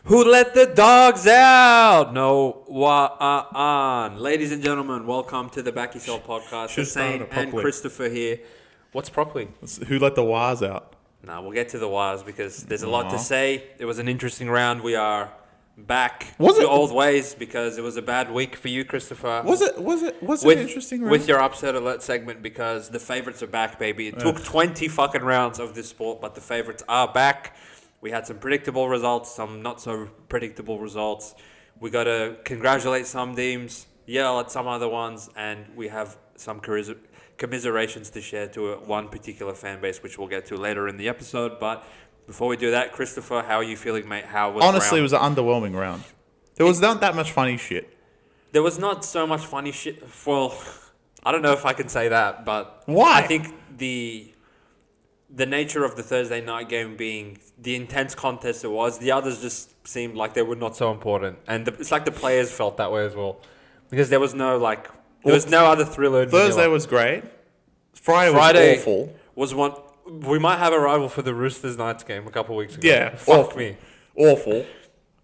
Who let the dogs out? No, on. Ladies and gentlemen, welcome to the BackYourself podcast. Hussein and Christopher here. What's properly? Who let the wires out? Nah, we'll get to the wires because there's a lot to say. It was an interesting round. We are back to old ways because it was a bad week for you, Christopher. Was it an interesting round? With your upset alert segment because the favourites are back, baby. It took 20 fucking rounds of this sport, but the favourites are back. We had some predictable results, some not so predictable results. We got to congratulate some teams, yell at some other ones, and we have some commiserations to share to one particular fan base, which we'll get to later in the episode. But before we do that, Christopher, how are you feeling, mate? How was Honestly, it was an underwhelming round. There was not that much funny shit. There was not so much funny shit. Well, I don't know if I can say that, but why? I think the nature of the Thursday night game being the intense contest it was, the others just seemed like they were not so important. And it's like the players felt that way as well. Because there was no other thriller. Thursday was great. Friday was awful. Was one. We might have a rival for the Roosters Knights game a couple of weeks ago. Yeah. Fuck me. Awful.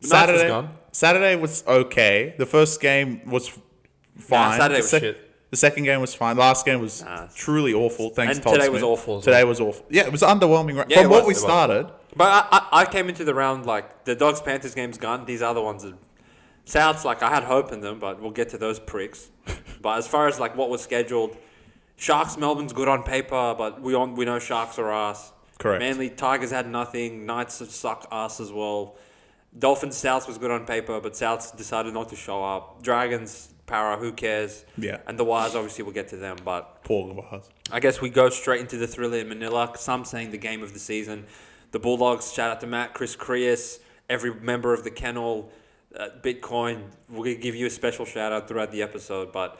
Saturday was okay. The first game was fine. Saturday was shit. The second game was fine. Last game was truly awful. Thanks, Todd today Smith. was awful. Today was awful. Yeah, it was underwhelming. Yeah, from what we started. But I came into the round like the Dogs-Panthers game's gone. These other ones are... Souths, like I had hope in them, but we'll get to those pricks. But as far as like what was scheduled, Sharks Melbourne's good on paper, but we know Sharks are ass. Correct. Manly Tigers had nothing. Knights suck ass as well. Dolphins Souths was good on paper, but Souths decided not to show up. Dragons Para, who cares? Yeah. And the Wires, obviously, we'll get to them, but poor Wires. I guess we go straight into the thriller in Manila. Some saying the game of the season. The Bulldogs, shout out to Matt, Chris Creas, every member of the kennel, Bitcoin. We're going to give you a special shout out throughout the episode, but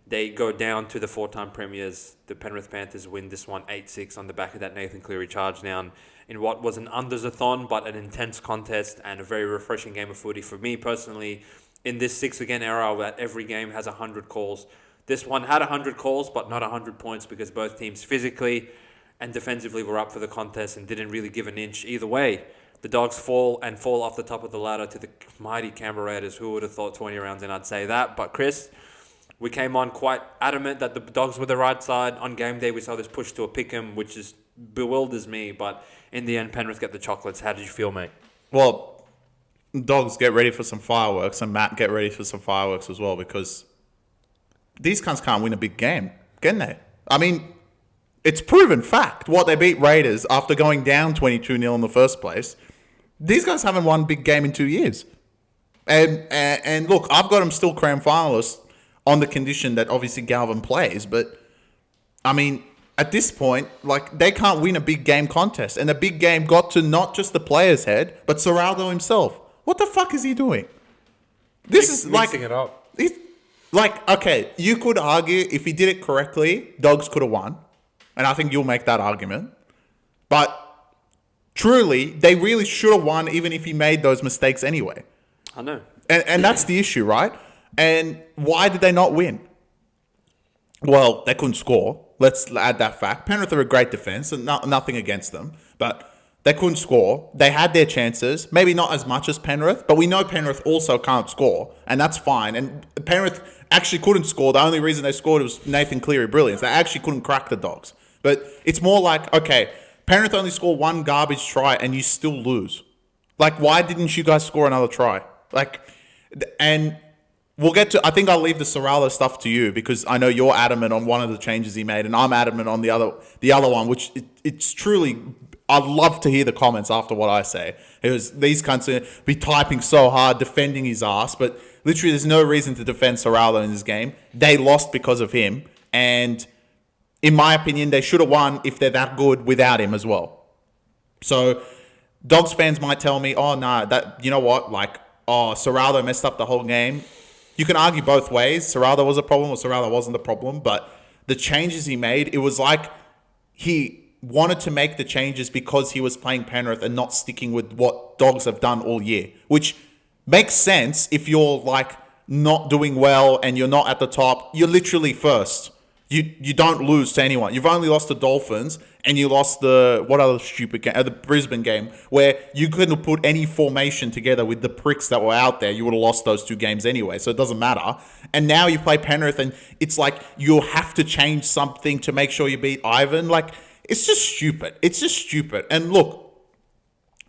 they go down to the four-time premiers. The Penrith Panthers win this one 8-6 on the back of that Nathan Cleary charge down in what was an unders-a-thon, but an intense contest and a very refreshing game of footy. For me personally, in this 6-again era where every game has 100 calls, this one had 100 calls, but not 100 points because both teams physically and defensively were up for the contest and didn't really give an inch either way. The Dogs fall off the top of the ladder to the mighty Canberra Raiders. Who would have thought 20 rounds in I'd say that? But Chris, we came on quite adamant that the Dogs were the right side. On game day, we saw this push to a pick'em, which just bewilders me. But in the end, Penrith get the chocolates. How did you feel, mate? Well, Dogs, get ready for some fireworks, and Matt, get ready for some fireworks as well, because these cunts can't win a big game, can they? I mean, it's proven fact. What, they beat Raiders after going down 22-0 in the first place. These guys haven't won a big game in 2 years. And look, I've got them still cram finalists on the condition that obviously Galvin plays, but I mean, at this point, like, they can't win a big game contest, and the big game got to not just the player's head, but Serraldo himself. What the fuck is he doing? This is like... Mixing it up. Okay, you could argue if he did it correctly, Dogs could have won. And I think you'll make that argument. But truly, they really should have won even if he made those mistakes anyway. I know. And that's the issue, right? And why did they not win? Well, they couldn't score. Let's add that fact. Penrith are a great defense, and nothing against them. But they couldn't score. They had their chances. Maybe not as much as Penrith, but we know Penrith also can't score, and that's fine. And Penrith actually couldn't score. The only reason they scored was Nathan Cleary brilliance. They actually couldn't crack the Dogs. But it's more like, okay, Penrith only scored one garbage try, and you still lose. Like, why didn't you guys score another try? Like, and we'll get to... I think I'll leave the Serraldo stuff to you, because I know you're adamant on one of the changes he made, and I'm adamant on the other one, which it's truly... I'd love to hear the comments after what I say. These cunts are be typing so hard, defending his ass, but literally there's no reason to defend Serraldo in this game. They lost because of him, and in my opinion, they should have won if they're that good without him as well. So, Dogs fans might tell me, oh, nah, that, you know what, like, oh, Serraldo messed up the whole game. You can argue both ways. Serraldo was a problem or Serraldo wasn't the problem, but the changes he made, it was like he wanted to make the changes because he was playing Penrith and not sticking with what Dogs have done all year, which makes sense if you're like not doing well and you're not at the top. You're literally first. You don't lose to anyone. You've only lost the Dolphins, and you lost the what other stupid game? The Brisbane game, where you couldn't have put any formation together with the pricks that were out there. You would have lost those 2 games anyway, so it doesn't matter. And now you play Penrith, and it's like you have to change something to make sure you beat Ivan. Like, it's just stupid. It's just stupid. And look,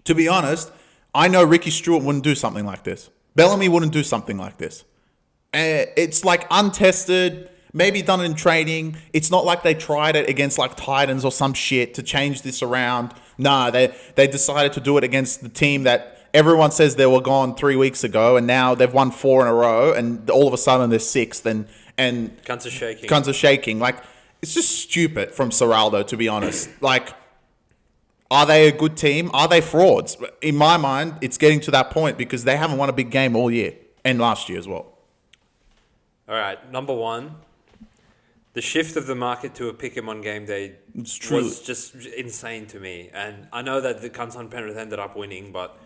to be honest, I know Ricky Stewart wouldn't do something like this. Bellamy wouldn't do something like this. It's like untested. Maybe done in training. It's not like they tried it against like Titans or some shit to change this around. Nah, they decided to do it against the team that everyone says they were gone 3 weeks ago, and now they've won 4 in a row, and all of a sudden they're 6th, and guns are shaking. Guns are shaking. Like, it's just stupid from Serraldo, to be honest. Like, are they a good team? Are they frauds? In my mind, it's getting to that point because they haven't won a big game all year and last year as well. All right, number 1. The shift of the market to a pick-em on game day was just insane to me. And I know that the Cunts on Penrith ended up winning, but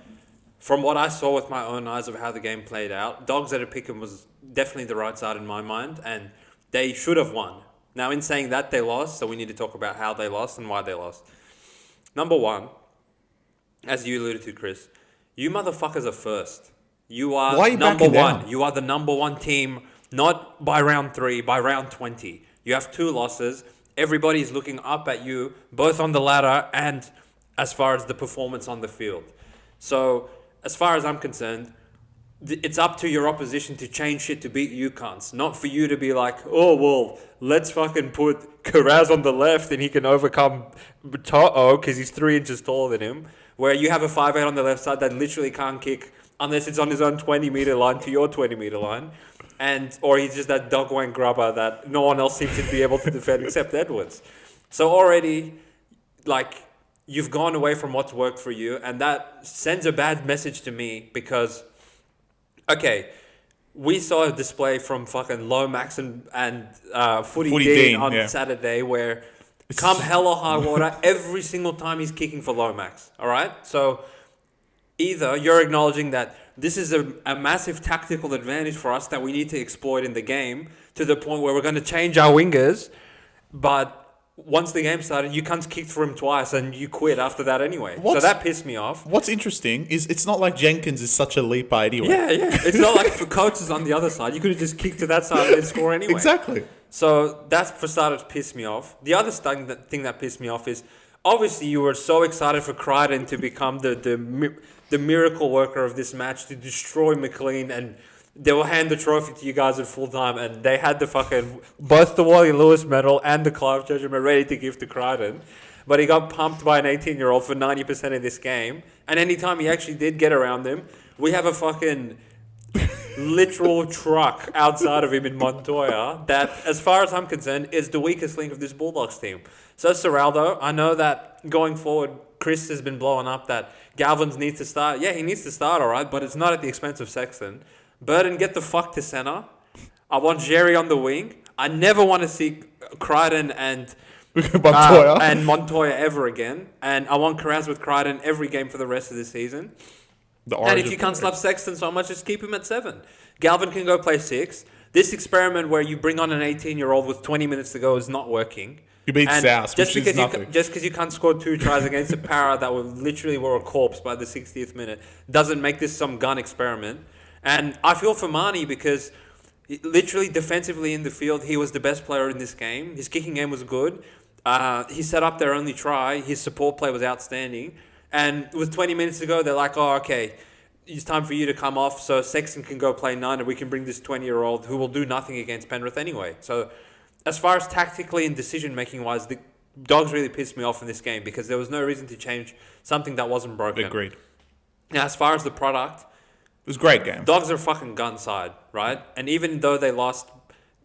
from what I saw with my own eyes of how the game played out, Dogs at a pick-em was definitely the right side in my mind, and they should have won. Now, in saying that, they lost, so we need to talk about how they lost and why they lost. Number 1, as you alluded to, Chris, you motherfuckers are first. You are number 1. Down? You are the number 1 team, not by round 3, by round 20. You have 2 losses. Everybody's looking up at you, both on the ladder and as far as the performance on the field. So, as far as I'm concerned, it's up to your opposition to change shit to beat you cunts. Not for you to be like, oh, well, let's fucking put Karaz on the left and he can overcome To'o because he's 3 inches taller than him. Where you have a 5'8" on the left side that literally can't kick unless it's on his own 20-meter line to your 20-meter line. Or he's just that dog wank grubber that no one else seems to be able to defend except Edwards. So already, like, you've gone away from what's worked for you, and that sends a bad message to me because, okay, we saw a display from fucking Lomax and Footy Dean on Saturday where come hell or high water, every single time he's kicking for Lomax, all right? So either you're acknowledging that this is a massive tactical advantage for us that we need to exploit in the game to the point where we're going to change our wingers. But once the game started, you cunts kicked for him twice and you quit after that anyway. So that pissed me off. What's interesting is it's not like Jenkins is such a leaper anyway. Yeah. It's not like for coaches on the other side. You could have just kicked to that side and score anyway. Exactly. So that's for starters pissed me off. The other thing that pissed me off is obviously you were so excited for Crichton to become the miracle worker of this match to destroy McLean, and they will hand the trophy to you guys at full time, and they had the fucking both the Wally Lewis medal and the Clive Judgment ready to give to Crichton, but he got pumped by an 18-year-old for 90% of this game, and anytime he actually did get around them, we have a fucking literal truck outside of him in Montoya that, as far as I'm concerned, is the weakest link of this Bulldogs team. So Serraldo, I know that going forward, Chris has been blowing up that Galvins needs to start. Yeah, he needs to start, all right, but it's not at the expense of Sexton. Burton, get the fuck to centre. I want Jerry on the wing. I never want to see Crichton and Montoya ever again. And I want Karaz with Crichton every game for the rest of the season. And if you can't love Sexton so much, just keep him at 7. Galvin can go play 6. This experiment where you bring on an 18-year-old with 20 minutes to go is not working. You beat South, just because you can't score 2 tries against a Para that were a corpse by the 60th minute doesn't make this some gun experiment. And I feel for Marnie because literally defensively in the field, he was the best player in this game. His kicking game was good. He set up their only try. His support play was outstanding. And with 20 minutes to go, they're like, oh, okay, it's time for you to come off so Sexton can go play 9 and we can bring this 20-year-old who will do nothing against Penrith anyway. So as far as tactically and decision-making wise, the Dogs really pissed me off in this game because there was no reason to change something that wasn't broken. Agreed. Now, as far as the product, it was a great game. Dogs are a fucking gun side, right? And even though they lost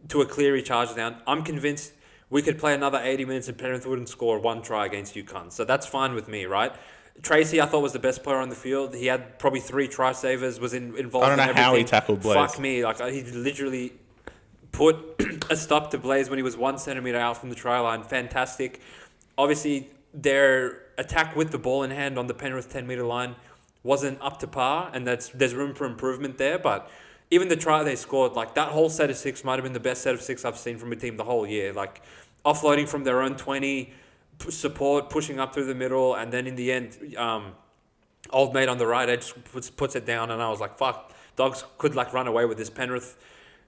to a Cleary charge down, I'm convinced we could play another 80 minutes and Penrith wouldn't score 1 try against UConn. So that's fine with me, right? Tracy, I thought, was the best player on the field. He had probably 3 try savers, was involved in everything. I don't know how he tackled Blaze. Fuck me. Like, he literally put a stop to Blaze when he was 1 centimetre out from the try line. Fantastic. Obviously, their attack with the ball in hand on the Penrith 10-metre line wasn't up to par, and there's room for improvement there. But even the try they scored, like that whole set of 6 might have been the best set of 6 I've seen from a team the whole year. Like offloading from their own 20, support, pushing up through the middle, and then in the end, old mate on the right edge puts it down, and I was like, fuck, Dogs could like run away with this. Penrith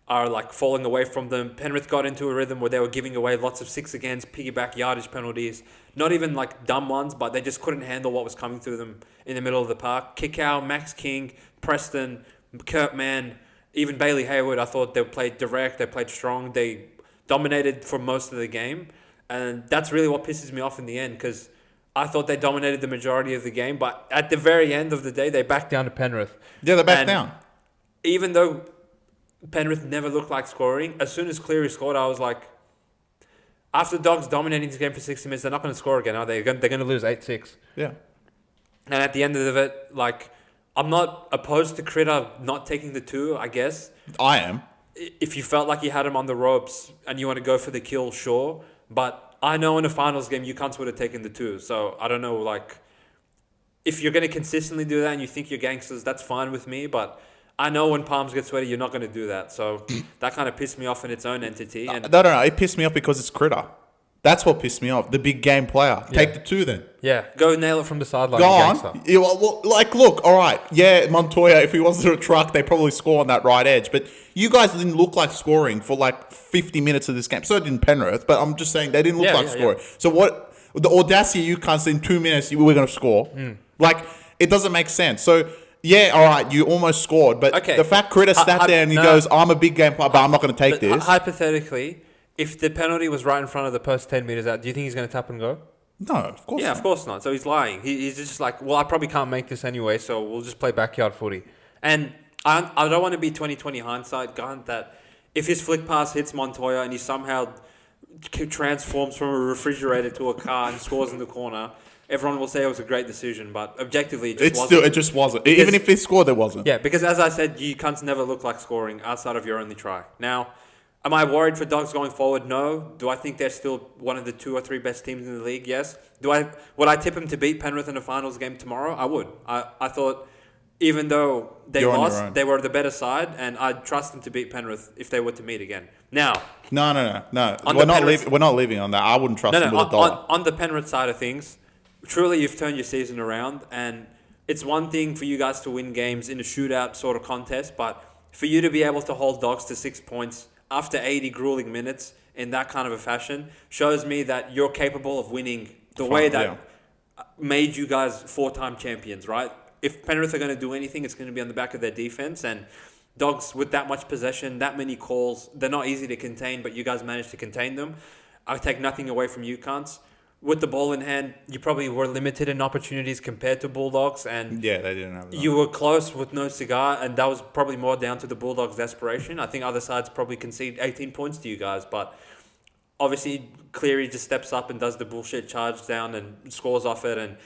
are like falling away from them. Penrith got into a rhythm where they were giving away lots of 6 against, piggyback yardage penalties. Not even like dumb ones, but they just couldn't handle what was coming through them in the middle of the park. Kickout, Max King, Preston, Kurt Mann, even Bailey Hayward, I thought they played direct, they played strong, they dominated for most of the game. And that's really what pisses me off in the end, because I thought they dominated the majority of the game, but at the very end of the day, they backed down to Penrith. Yeah, they backed down. Even though Penrith never looked like scoring, as soon as Cleary scored, I was like, after Dogs dominating this game for 60 minutes, they're not going to score again, are they? They're going to lose 8-6. Yeah. And at the end of it, like, I'm not opposed to Critter not taking the 2, I guess. I am. If you felt like you had him on the ropes and you want to go for the kill, sure. But I know in a finals game, you cunts would have taken the 2. So I don't know, like, if you're going to consistently do that and you think you're gangsters, that's fine with me. But I know when palms get sweaty, you're not going to do that. So that kind of pissed me off in its own entity. And No. It pissed me off because it's Critter. That's what pissed me off. The big game player. Yeah. Take the 2 then. Yeah. Go nail it from the sideline. Go on. Like, look, all right. Yeah, Montoya, if he wasn't a truck, they probably score on that right edge. But you guys didn't look like scoring for like 50 minutes of this game. So didn't Penrith. But I'm just saying they didn't look like scoring. Yeah. So what? The audacity you can't say in 2 minutes we're going to score. Like, it doesn't make sense. So, yeah, all right, you almost scored. But the fact Critter sat there and he goes, I'm a big game player, but I'm not going to take this. Hypothetically, if the penalty was right in front of the post 10 metres out, do you think he's going to tap and go? No, of course not. Yeah, of course not. So he's lying. He's just like, well, I probably can't make this anyway, so we'll just play backyard footy. And I don't want to be 20/20 hindsight guy that if his flick pass hits Montoya and he somehow transforms from a refrigerator to a car and scores in the corner, everyone will say it was a great decision, but objectively it just wasn't. Because, even if he scored, it wasn't. Yeah, because as I said, you cunts never look like scoring outside of your only try. Now, am I worried for Dogs going forward? No. Do I think they're still one of the 2 or 3 best teams in the league? Yes. Would I tip them to beat Penrith in a finals game tomorrow? I would. I thought even though they lost, they were the better side, and I'd trust them to beat Penrith if they were to meet again. Now, no. We're not leaving on that. I wouldn't trust them with a dollar. On the Penrith side of things, truly you've turned your season around, and it's one thing for you guys to win games in a shootout sort of contest, but for you to be able to hold Dogs to 6 points after 80 grueling minutes in that kind of a fashion shows me that you're capable of winning the way that made you guys 4-time champions, right? If Penrith are going to do anything, it's going to be on the back of their defense. And Dogs with that much possession, that many calls, they're not easy to contain, but you guys managed to contain them. I take nothing away from you cunts. With the ball in hand, you probably were limited in opportunities compared to Bulldogs. And yeah, they didn't have that. You were close with no cigar, and that was probably more down to the Bulldogs' desperation. I think other sides probably concede 18 points to you guys, but obviously Cleary just steps up and does the bullshit charge down and scores off it. And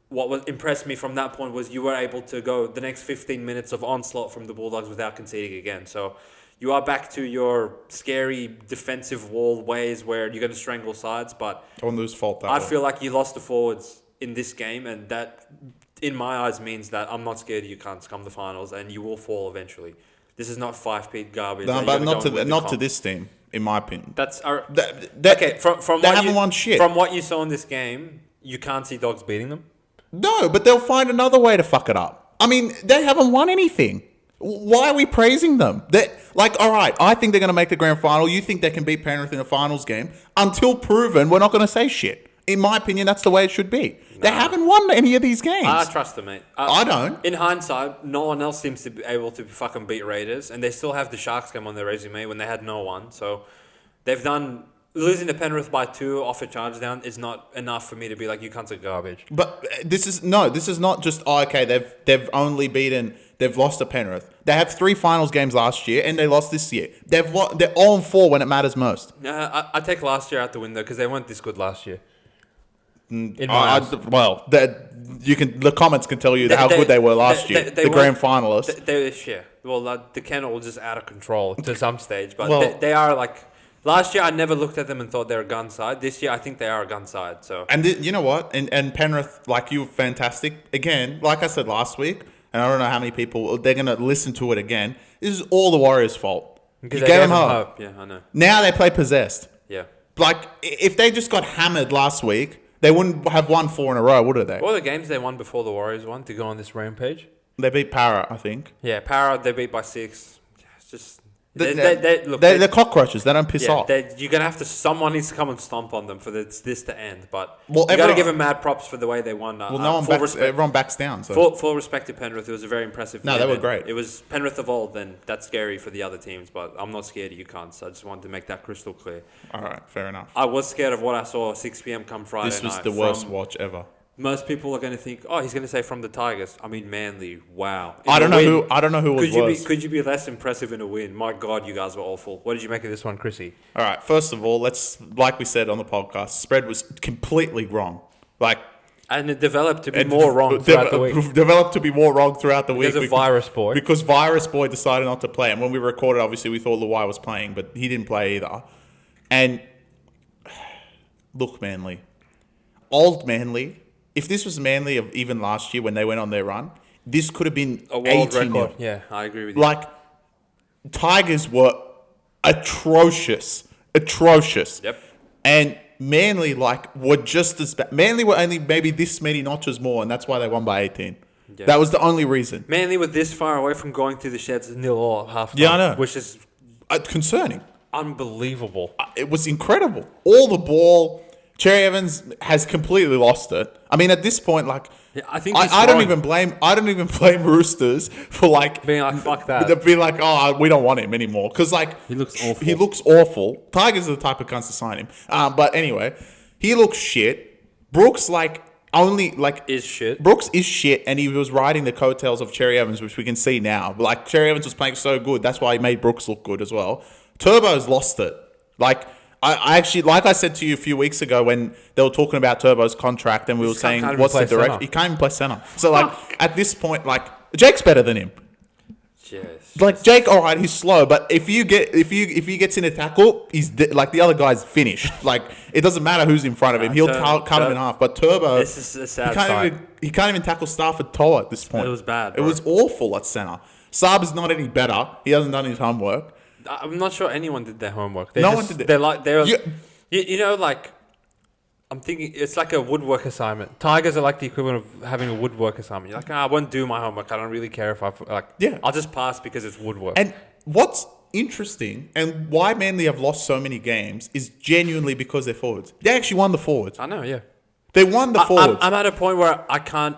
what impressed me from that point was you were able to go the next 15 minutes of onslaught from the Bulldogs without conceding again. So you are back to your scary defensive wall ways where you're going to strangle sides, but I wouldn't lose fault that I feel like you lost the forwards in this game, and that, in my eyes, means that I'm not scared of you cunts come the finals, and you will fall eventually. This is not 5-peat garbage. No, but not to this team, in my opinion. That's okay. From they haven't won shit. From what you saw in this game, you can't see Dogs beating them. No, but they'll find another way to fuck it up. I mean, they haven't won anything. Why are we praising them? All right, I think they're going to make the grand final. You think they can beat Penrith in a finals game. Until proven, we're not going to say shit. In my opinion, that's the way it should be. No. They haven't won any of these games. I trust them, mate. I don't. In hindsight, no one else seems to be able to fucking beat Raiders, and they still have the Sharks game on their resume when they had no one. So they've done... Losing to Penrith by 2 off a charge down is not enough for me to be like, you cunts are garbage. But this is not just, they've lost to Penrith. They had 3 finals games last year, and they lost this year. They're 0-4 when it matters most. I take last year out the window because they weren't this good last year. The comments can tell you how good they were last year. The grand finalists. The Kennel was just out of control to some stage, but they are like... Last year, I never looked at them and thought they're a gun side. This year, I think they are a gun side. So, and you know what? And Penrith, like you, were fantastic. Again, like I said last week, and I don't know how many people they're going to listen to it again. This is all the Warriors' fault. Because You they gave gave them them hope. hope. Yeah, I know. Now they play possessed. Yeah. Like, if they just got hammered last week, they wouldn't have won 4 in a row, would they? What were the games they won before the Warriors won to go on this rampage? They beat Parra, I think. Yeah, Parramatta, they beat by 6. It's just... They're cockroaches. They don't piss off. You're gonna have to. Someone needs to come and stomp on them for this to end. But Well, you got to everyone- give them mad props for the way they won. Well, no one backs, everyone backs down. So. Full respect to Penrith. It was a very impressive. No, game, they were and great. It was Penrith evolved, and that's scary for the other teams. But I'm not scared of you cunts. So I just wanted to make that crystal clear. All right, fair enough. I was scared of what I saw 6 p.m. come Friday This was night the worst from- watch ever. Most people are going to think, oh, he's going to say from the Tigers. I mean, Manly. Wow. I don't know who was worse. Could you be less impressive in a win? My God, you guys were awful. What did you make of this one, Chrissy? All right, first of all, like we said on the podcast, spread was completely wrong. And it developed to be more wrong throughout the week. Developed to be more wrong throughout the week. Because of Virus Boy. Because Virus Boy decided not to play. And when we recorded, obviously, we thought Luai was playing, but he didn't play either. And look, Manly. Old Manly. If this was Manly of even last year when they went on their run, this could have been A world 18 record. Yeah, I agree with you. Like, Tigers were atrocious. Atrocious. Yep. And Manly, were just as bad. Manly were only maybe this many notches more, and that's why they won by 18. Yeah. That was the only reason. Manly were this far away from going through the sheds 0-0 at half time. Yeah, I know. Which is Concerning. unbelievable. It was incredible. All the ball. Cherry Evans has completely lost it. I mean, at this point, Yeah, I think I don't even blame Roosters for being like, fuck that. To be like, oh, we don't want him anymore because He looks awful. He looks awful. Tigers are the type of cunts to sign him. But anyway, he looks shit. Brooks is shit. Brooks is shit, and he was riding the coattails of Cherry Evans, which we can see now. Like, Cherry Evans was playing so good, that's why he made Brooks look good as well. Turbo's lost it. I actually, like I said to you a few weeks ago when they were talking about Turbo's contract and we were saying, what's the direction? He can't even play center. So, at this point, Jake's better than him. Yes. Jake, all right, he's slow, but if he gets in a tackle, he's the other guy's finished. It doesn't matter w's in front of him; he'll cut him in half. But Turbo, this is a sad sight. He can't even tackle Stafford Toa at this point. It was bad. It was awful at center. Saab is not any better. He hasn't done his homework. I'm not sure anyone did their homework. No one did it. I'm thinking it's like a woodwork assignment. Tigers are like the equivalent of having a woodwork assignment. You're like, I won't do my homework. I don't really care if I'll just pass because it's woodwork. And what's interesting and why Manly have lost so many games is genuinely because they're forwards. They actually won the forwards. I know, yeah. They won the forwards. I'm at a point where I can't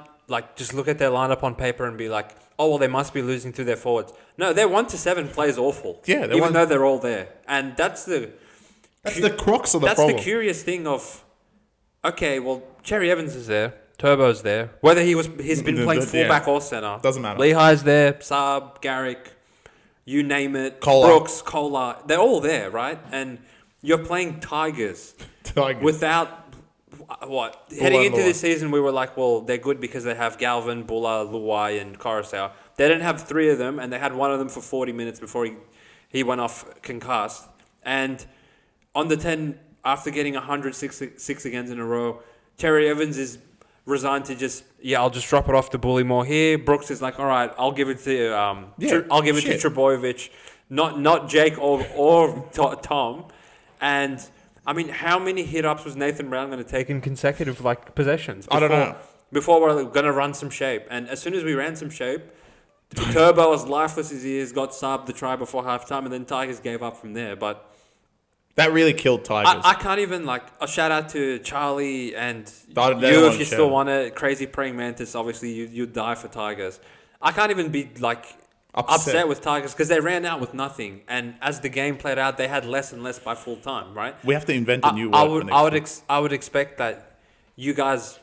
just look at their lineup on paper and be like, oh, well, they must be losing to their forwards. No, their 1-7 plays awful. Yeah, even though they're all there. And that's the crux of the problem. That's the curious thing of, okay, well, Cherry Evans is there. Turbo's there. Whether he's been playing fullback or centre. Doesn't matter. Lehigh's there. Saab, Garrick, you name it. Kolar. Brooks, Kolar. They're all there, right? And you're playing Tigers. Without... What? Heading into this season, we were like, well, they're good because they have Galvin, Bulla, Luai, and Coruscant. They didn't have 3 of them, and they had one of them for 40 minutes before he went off concussed. And on the 10, after getting 106 against in a row, Cherry Evans is resigned to I'll just drop it off to Bully more here. Brooks is like, all right, I'll give it to I'll give it to Trebojevic, not Jake or Tom. And I mean, how many hit-ups was Nathan Brown going to take in consecutive possessions? I don't know. Before we're going to run some shape. And as soon as we ran some shape, Turbo, as lifeless as he is, got subbed the try before halftime, and then Tigers gave up from there. But that really killed Tigers. I can't even, a shout-out to Charlie and you if you still want it. Crazy Praying Mantis, obviously, you'd die for Tigers. I can't even be, upset with Tigers because they ran out with nothing, and as the game played out, they had less and less by full time. Right? We have to invent a new word. I would expect that you guys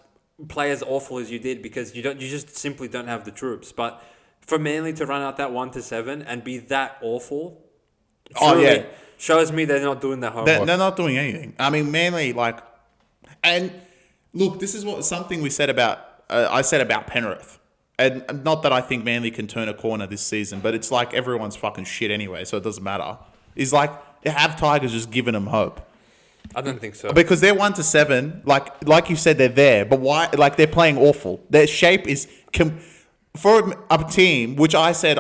play as awful as you did because you just simply don't have the troops. But for Manly to run out that 1-7 and be that awful, shows me they're not doing their homework. They're not doing anything. I mean, Manly and look, this is something we said about. I said about Penrith. And not that I think Manly can turn a corner this season, but it's like everyone's fucking shit anyway, so it doesn't matter. It's like, have Tigers just given them hope? I don't think so. Because they're 1-7, like you said, they're there, but why? They're playing awful. Their shape is for a team, which I said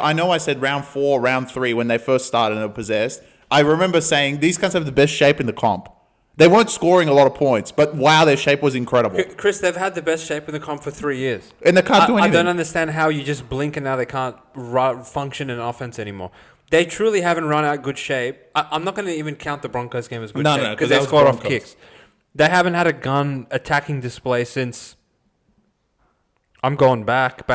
round 4, round 3 when they first started and were possessed. I remember saying these guys have the best shape in the comp. They weren't scoring a lot of points, but wow, their shape was incredible. Chris, they've had the best shape in the comp for 3 years. And they can't do anything. I don't understand how you just blink and now they can't function in offense anymore. They truly haven't run out good shape. I'm not going to even count the Broncos game as good shape because they scored off kicks. They haven't had a gun attacking display since... I'm going back.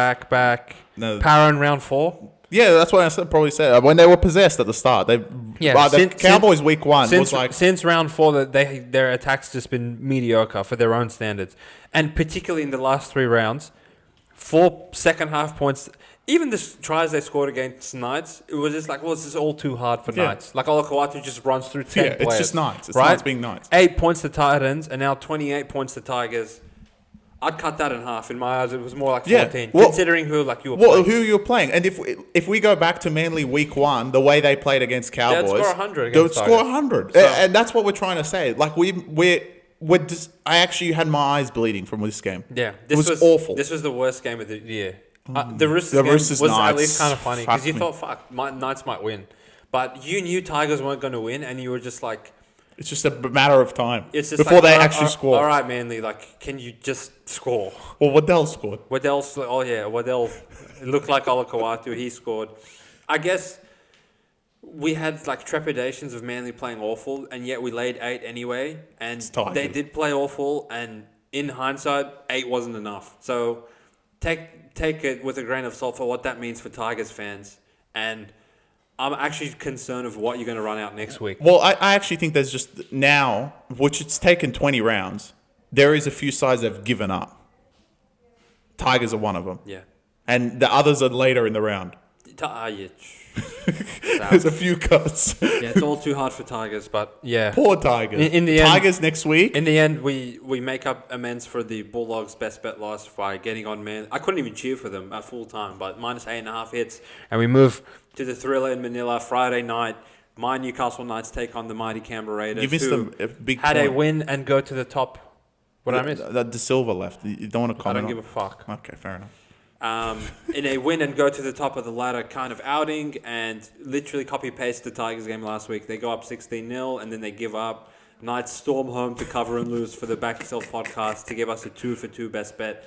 No. Para in round 4. Yeah, that's what I probably said. When they were possessed at the start. The Cowboys week 1 was like... Since round 4, their attack's just been mediocre for their own standards. And particularly in the last 3 rounds, 4 second half points... Even the tries they scored against Knights, it was just like, well, this is all too hard for Knights. Like, Illawarra just runs through 10 players. It's just Knights. It's right? Knights being Knights. 8 points to Titans, and now 28 points to Tigers. I'd cut that in half. In my eyes, it was more like 14, considering who you were playing. Who you were playing. And if we go back to Manly week 1, the way they played against Cowboys... They'd score 100 They would against score Tigers. 100. So, and that's what we're trying to say. Like, I actually had my eyes bleeding from this game. Yeah. It was awful. This was the worst game of the year. The Roosters game was at least kind of funny because you thought, Knights might win. But you knew Tigers weren't going to win, and you were just like... It's just a matter of time before they actually score. All right, Manly, can you just score? Well, Waddell scored. Waddell, it looked like Olakau'atu. He scored. I guess we had trepidations of Manly playing awful, and yet we laid 8 anyway. And they did play awful, and in hindsight, 8 wasn't enough. So take it with a grain of salt for what that means for Tigers fans. And I'm actually concerned of what you're going to run out next week. Well, I actually think there's just now, which it's taken 20 rounds, there is a few sides that have given up. Tigers are one of them. Yeah. And the others are later in the round. Yeah. There's a few cuts. Yeah, it's all too hard for Tigers, but yeah. Poor Tigers. In the Tigers next week. In the end, we make up amends for the Bulldogs' best bet loss by getting on man. I couldn't even cheer for them at full time, but minus 8.5 hits. And we move to the thriller in Manila Friday night. My Newcastle Knights take on the mighty Canberra Raiders. You missed a big had point. a win and go to the top. What did I miss? The Silva left. You don't want to comment I don't give a fuck. Okay, fair enough. In a win and go to the top of the ladder kind of outing, and literally copy-paste the Tigers game last week. They go up 16-0 and then they give up. Knights storm home to cover and lose for the Back Yourself podcast to give us a 2-for-2 best bet.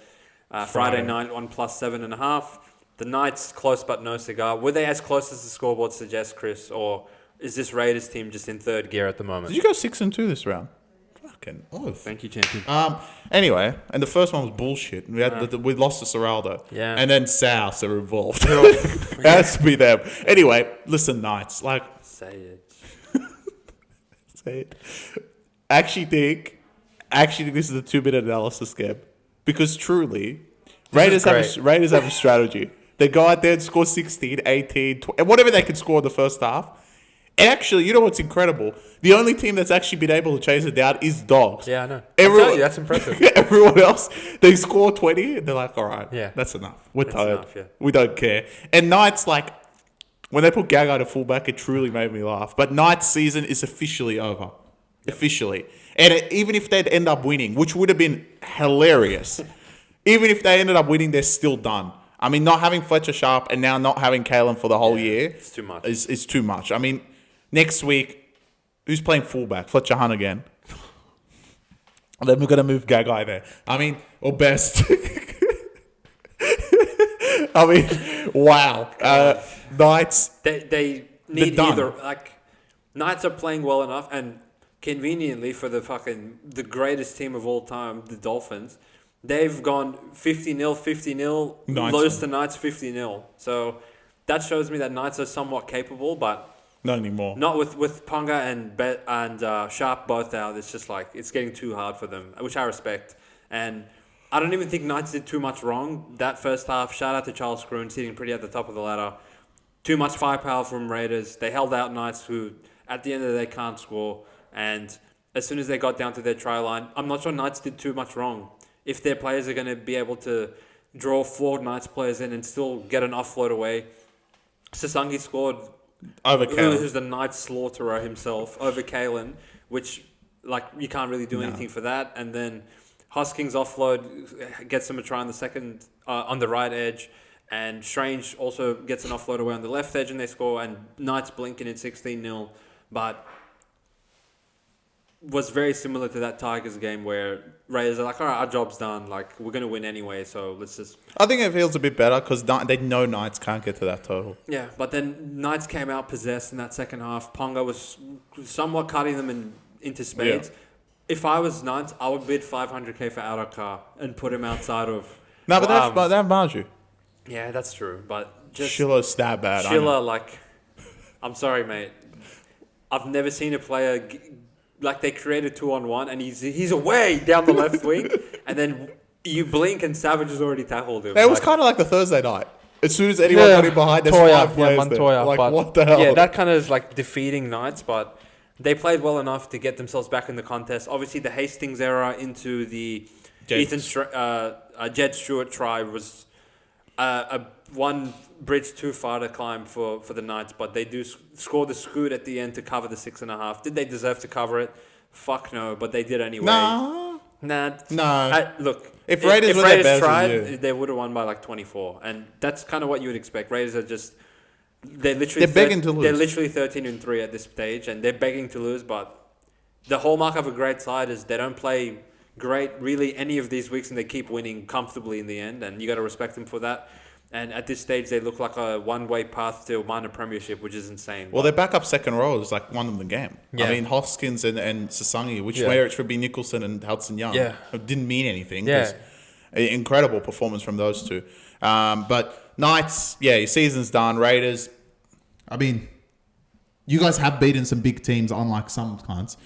Friday night on plus 7.5. The Knights close but no cigar. Were they as close as the scoreboard suggests, Chris, or is this Raiders team just in third gear at the moment? Did you go 6-2 this round? Fucking oath. Thank you, champion. Anyway, and the first one was bullshit. We had we lost to Serraldo. Yeah. And then South are involved. It has to be them. Anyway, listen, Knights. Say it. Say it. Actually think this is a 2-minute analysis game. Because truly, Raiders have a strategy. They go out there and score 16, 18, 20, and whatever they can score in the first half. And actually, you know what's incredible? The only team that's actually been able to chase it down is Dogs. Yeah, I know. I'm telling you, that's impressive. Everyone else, they score 20, and they're like, all right, that's enough. We're tired. Enough, yeah. We don't care. And Knights, when they put Gagai to fullback, it truly made me laugh. But Knights' season is officially over. Yep. Officially. And even if they'd end up winning, which would have been hilarious, even if they ended up winning, they're still done. I mean, not having Fletcher Sharp and now not having Kalen for the whole year it's too much. Is too much. I mean, next week, who's playing fullback? Fletcher Hunt again. And then we're going to move Gagai there. I mean, or best. I mean, wow. Knights. They need either. Knights are playing well enough, and conveniently for the greatest team of all time, the Dolphins, they've gone 50-0, 50-0, lose to Knights 50-0. So that shows me that Knights are somewhat capable, but not anymore. Not with Ponga and Sharp both out. It's just it's getting too hard for them, which I respect. And I don't even think Knights did too much wrong that first half. Shout out to Charles Scroon sitting pretty at the top of the ladder. Too much firepower from Raiders. They held out Knights who, at the end of the day, can't score. And as soon as they got down to their try line, I'm not sure Knights did too much wrong. If their players are going to be able to draw 4 Knights players in and still get an offload away, Sasangi scored over Kalen, who's the Knights slaughterer himself, over Kalen, which you can't really do anything for that. And then Hoskins offload gets him a try on the second on the right edge, And Strange also gets an offload away on the left edge and they score. And Knights blinking at 16-0. But was very similar to that Tigers game where Raiders are like, all right, our job's done. Like, we're going to win anyway, so let's just... I think it feels a bit better because they know Knights can't get to that total. Yeah, but then Knights came out possessed in that second half. Ponga was somewhat cutting them into spades. Yeah. If I was Knights, I would bid $500K for Adokar and put him outside of... No, but that bars you. Yeah, that's true, but just... Schiller's that bad. Schiller, like... I'm sorry, mate. I've never seen a player... Like, they created 2-on-1, and he's away down the left wing, and then you blink, and Savage has already tackled him. It was kind of like the Thursday night. As soon as anyone got in behind, there's five players there. Like, what the hell? Yeah, that kind of is like defeating Knights, but they played well enough to get themselves back in the contest. Obviously, the Hastings era into the Jed Stewart try was a one bridge too far to climb for the Knights, but they do score the scoot at the end to cover the 6.5. Did they deserve to cover it? Fuck no, but they did anyway. No. Look, if Raiders tried, they would have won by like 24, and that's kind of what you would expect. Raiders are just they're begging to lose. They're literally 13-3 at this stage, and they're begging to lose. But the hallmark of a great side is they don't play great really any of these weeks, and they keep winning comfortably in the end, and you got to respect them for that. And at this stage, they look like a one-way path to a minor premiership, which is insane. Well, their backup second row is like won them the game. Yeah. I mean, Hoskins and Sasangi, where it should be Nicholson and Hudson Young, didn't mean anything. Yeah. Incredible performance from those two. But Knights, your season's done. Raiders, I mean, you guys have beaten some big teams, unlike some cunts.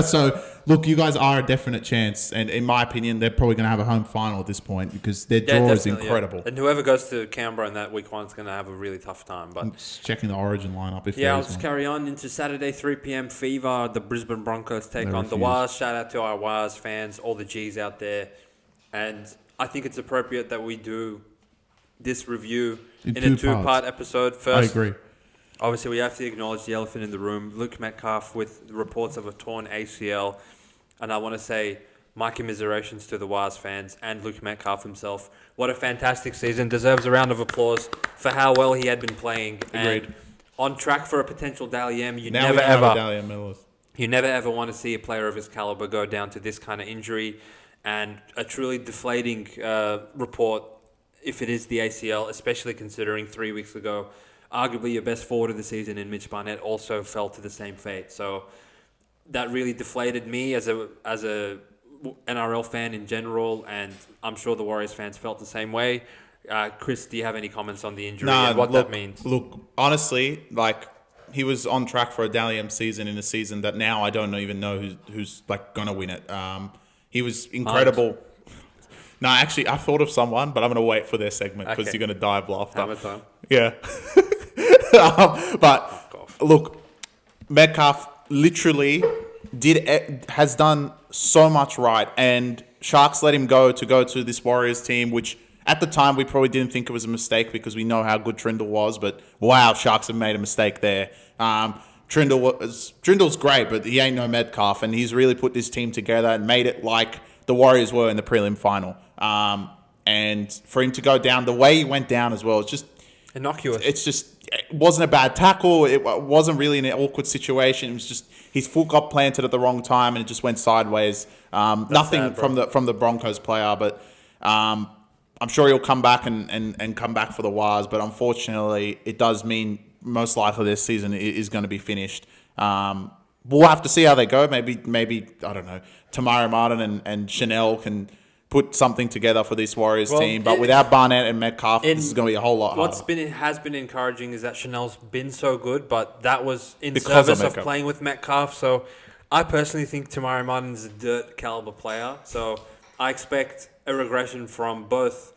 So, look, you guys are a definite chance. And in my opinion, they're probably going to have a home final at this point because their draw is incredible. Yeah. And whoever goes to Canberra in that week 1 is going to have a really tough time. But I'm just checking the Origin lineup. I'll just carry on into Saturday, 3 p.m. Fever. The Brisbane Broncos take on the Wars. Shout out to our Wars fans, all the G's out there. And I think it's appropriate that we do this review in a two-part episode. First, I agree. Obviously, we have to acknowledge the elephant in the room. Luke Metcalf with reports of a torn ACL. And I want to say my commiserations to the Wars fans and Luke Metcalf himself. What a fantastic season. Deserves a round of applause for how well he had been playing. Agreed. And on track for a potential Dally M. You never ever want to see a player of his caliber go down to this kind of injury. And a truly deflating report if it is the ACL, especially considering 3 weeks ago, arguably your best forward of the season in Mitch Barnett also fell to the same fate. So that really deflated me as a NRL fan in general, and I'm sure the Warriors fans felt the same way. Chris, do you have any comments on the injury and what that means? Look, honestly, like, he was on track for a Dally M season in a season that now I don't even know who's like going to win it. He was incredible. No, actually, I thought of someone, but I'm going to wait for their segment because you're going to die of laughter. Hammer time. Yeah. But look, Metcalf literally has done so much right, and Sharks let him go to this Warriors team, which at the time we probably didn't think it was a mistake because we know how good Trindle was, but wow, Sharks have made a mistake there. Trindle's great, but he ain't no Metcalf, and he's really put this team together and made it like the Warriors were in the prelim final. And for him to go down the way he went down as well, it's just innocuous. It wasn't a bad tackle. It wasn't really an awkward situation. It was just his foot got planted at the wrong time and it just went sideways. Nothing sad, from the Broncos player, but I'm sure he'll come back and come back for the Wars. But unfortunately, it does mean most likely this season is going to be finished. We'll have to see how they go. Maybe I don't know. Tamara Martin and Chanel can put something together for this Warriors team, but without Barnett and Metcalf, this is going to be a whole lot harder. Has been encouraging is that Chanel's been so good, but that was in service of playing with Metcalf. So I personally think Tamari Martin's a dirt caliber player. So I expect a regression from both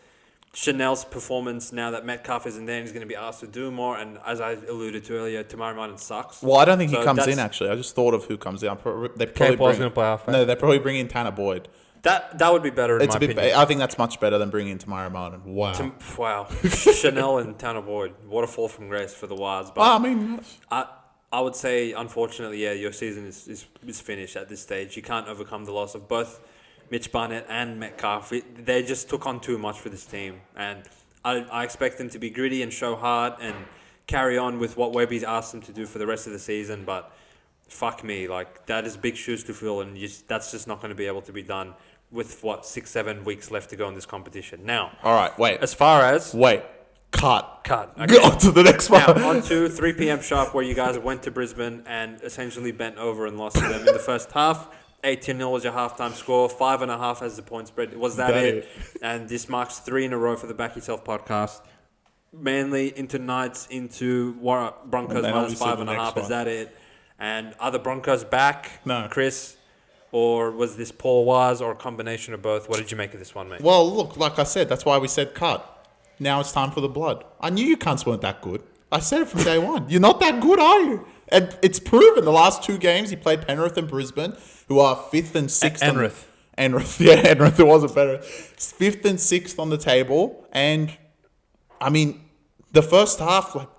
Chanel's performance now that Metcalf isn't there and he's going to be asked to do more. And as I alluded to earlier, Tamari Martin sucks. Well, I don't think he comes in, actually. I just thought of who comes in. They're probably bringing in Tanner Boyd. That would be better in my opinion. I think that's much better than bringing in Tamara Martin. Wow. Chanel and Tanner Boyd. What a fall from grace for the Wars. But I would say, unfortunately, your season is finished at this stage. You can't overcome the loss of both Mitch Barnett and Metcalf. They just took on too much for this team. And I expect them to be gritty and show hard and carry on with what Webby's asked them to do for the rest of the season. But fuck me, like, that is big shoes to fill, and that's just not going to be able to be done with, 6-7 weeks left to go in this competition. Now, all right, wait. As far as... Cut. Okay. Go on to the next one. Now, on to 3 p.m. sharp, where you guys went to Brisbane and essentially bent over and lost to them in the first half. 18-0 was your halftime score. 5.5 as the point spread. Was that it? And this marks 3 in a row for the Back Yourself podcast. Manly into Knights into Broncos minus 5.5. Is that it? And are the Broncos back? No. Chris? Or was this Paul Wise or a combination of both? What did you make of this one, mate? Well, look, like I said, that's why we said cut. Now it's time for the blood. I knew you cunts weren't that good. I said it from day one. You're not that good, are you? And it's proven. The last 2 games, he played Penrith and Brisbane, who are 5th and 6th. Penrith. Yeah, Penrith. It wasn't better. 5th and 6th on the table. And, I mean, the first half, like,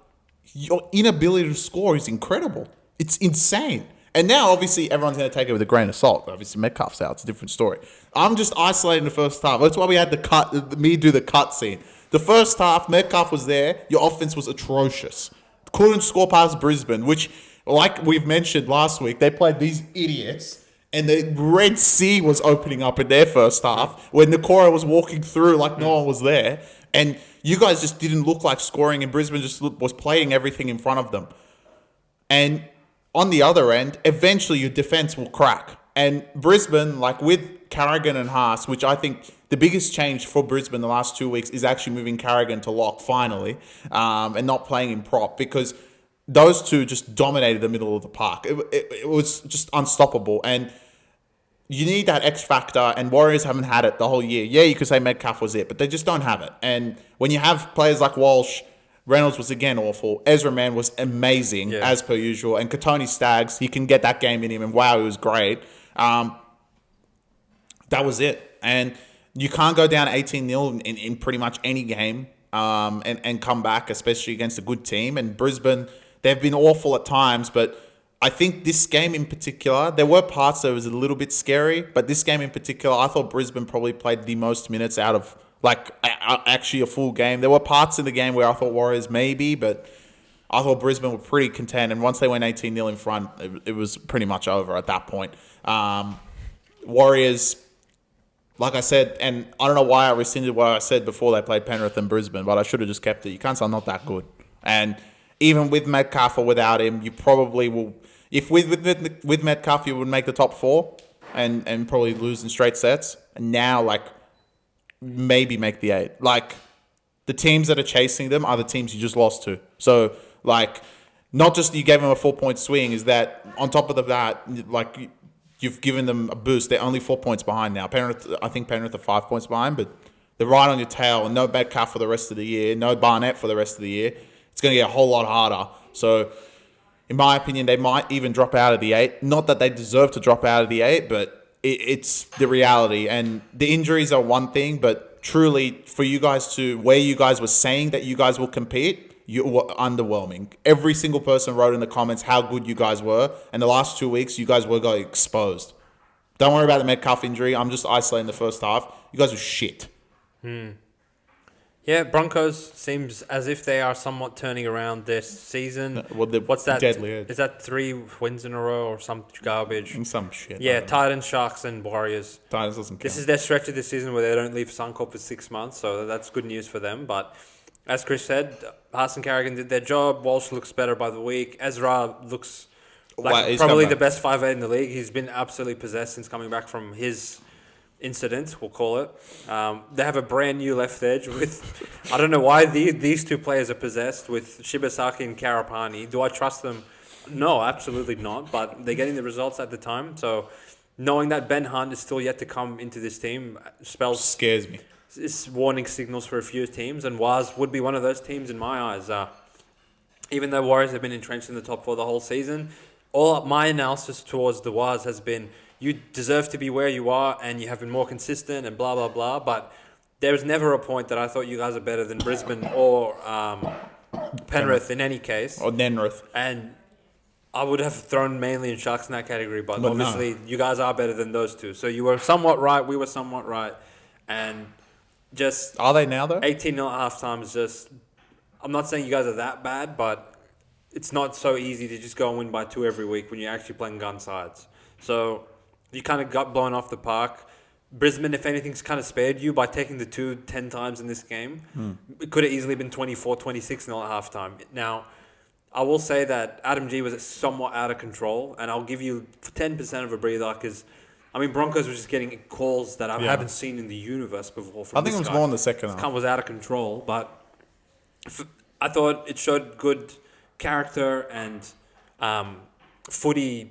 your inability to score is incredible. It's insane. And now, obviously, everyone's going to take it with a grain of salt. Obviously, Metcalf's out. It's a different story. I'm just isolating the first half. That's why we had me do the cut scene. The first half, Metcalf was there. Your offense was atrocious. Couldn't score past Brisbane, which, like we've mentioned last week, they played these idiots, and the Red Sea was opening up in their first half when Nakora was walking through like no one was there. And you guys just didn't look like scoring, and Brisbane just was playing everything in front of them. And on the other end, eventually your defense will crack. And Brisbane, like with Carrigan and Haas, which I think the biggest change for Brisbane the last 2 weeks is actually moving Carrigan to lock finally, and not playing in prop, because those two just dominated the middle of the park. It was just unstoppable. And you need that X factor, and Warriors haven't had it the whole year. Yeah, you could say Metcalf was it, but they just don't have it. And when you have players like Walsh, Reynolds was again awful. Ezra Mann was amazing, as per usual. And Katoni Staggs, he can get that game in him, and wow, he was great. That was it. And you can't go down 18-0 in pretty much any game and come back, especially against a good team. And Brisbane, they've been awful at times, but I think this game in particular, there were parts that was a little bit scary, but this game in particular, I thought Brisbane probably played the most minutes out of actually a full game. There were parts in the game where I thought Warriors maybe, but I thought Brisbane were pretty content. And once they went 18-0 in front, it was pretty much over at that point. Warriors, like I said, and I don't know why I rescinded what I said before they played Penrith and Brisbane, but I should have just kept it. You can't say I'm not that good. And even with Metcalf or without him, you probably will. If with Metcalf, you would make the top 4 and probably lose in straight sets. And now, maybe make the 8. The teams that are chasing them are the teams you just lost to. So, not just you gave them a 4-point swing, is that on top of that, you've given them a boost. They're only 4 points behind now. I think Penrith are 5 points behind, but they're right on your tail. And no Metcalf for the rest of the year, no Barnett for the rest of the year. It's going to get a whole lot harder. So, in my opinion, they might even drop out of the 8. Not that they deserve to drop out of the 8, but it's the reality. And the injuries are one thing, but truly, for you guys where you guys were saying that you guys will compete, you were underwhelming. Every single person wrote in the comments how good you guys were, and the last 2 weeks, you guys got exposed. Don't worry about the Metcalf injury. I'm just isolating the first half. You guys were shit. Yeah, Broncos seems as if they are somewhat turning around this season. What's that? Deadly. Is that 3 wins in a row or some garbage? Some shit. Yeah, Titans, Sharks, and Warriors. Titans doesn't count. This is their stretch of the season where they don't leave Suncorp for 6 months, so that's good news for them. But as Chris said, Haas and Carrigan did their job. Walsh looks better by the week. Ezra looks probably the best 5'8" in the league. He's been absolutely possessed since coming back from his incident, we'll call it. They have a brand new left edge with, I don't know why these 2 players are possessed, with Shibasaki and Karapani. Do I trust them? No, absolutely not. But they're getting the results at the time. So knowing that Ben Hunt is still yet to come into this team scares me. It's warning signals for a few teams, and Waz would be one of those teams in my eyes. Even though Warriors have been entrenched in the top 4 the whole season, all my analysis towards the Waz has been, you deserve to be where you are, and you have been more consistent and blah, blah, blah. But there's never a point that I thought you guys are better than Brisbane or Penrith in any case. Or Nenrith. And I would have thrown mainly in Sharks in that category, but But obviously you guys are better than those two. So you were somewhat right, we were somewhat right. And just Are they now, though? 18-0 at halftime is just... I'm not saying you guys are that bad, but it's not so easy to just go and win by 2 every week when you're actually playing gun sides. So you kind of got blown off the park. Brisbane, if anything's kind of spared you by taking the 2 10 times in this game. It could have easily been 24, 26-0 at halftime. Now, I will say that Adam G was somewhat out of control, and I'll give you 10% of a breather because, I mean, Broncos was just getting calls that I haven't seen in the universe before. I think it was more in the second half. This was out of control, but I thought it showed good character and footy,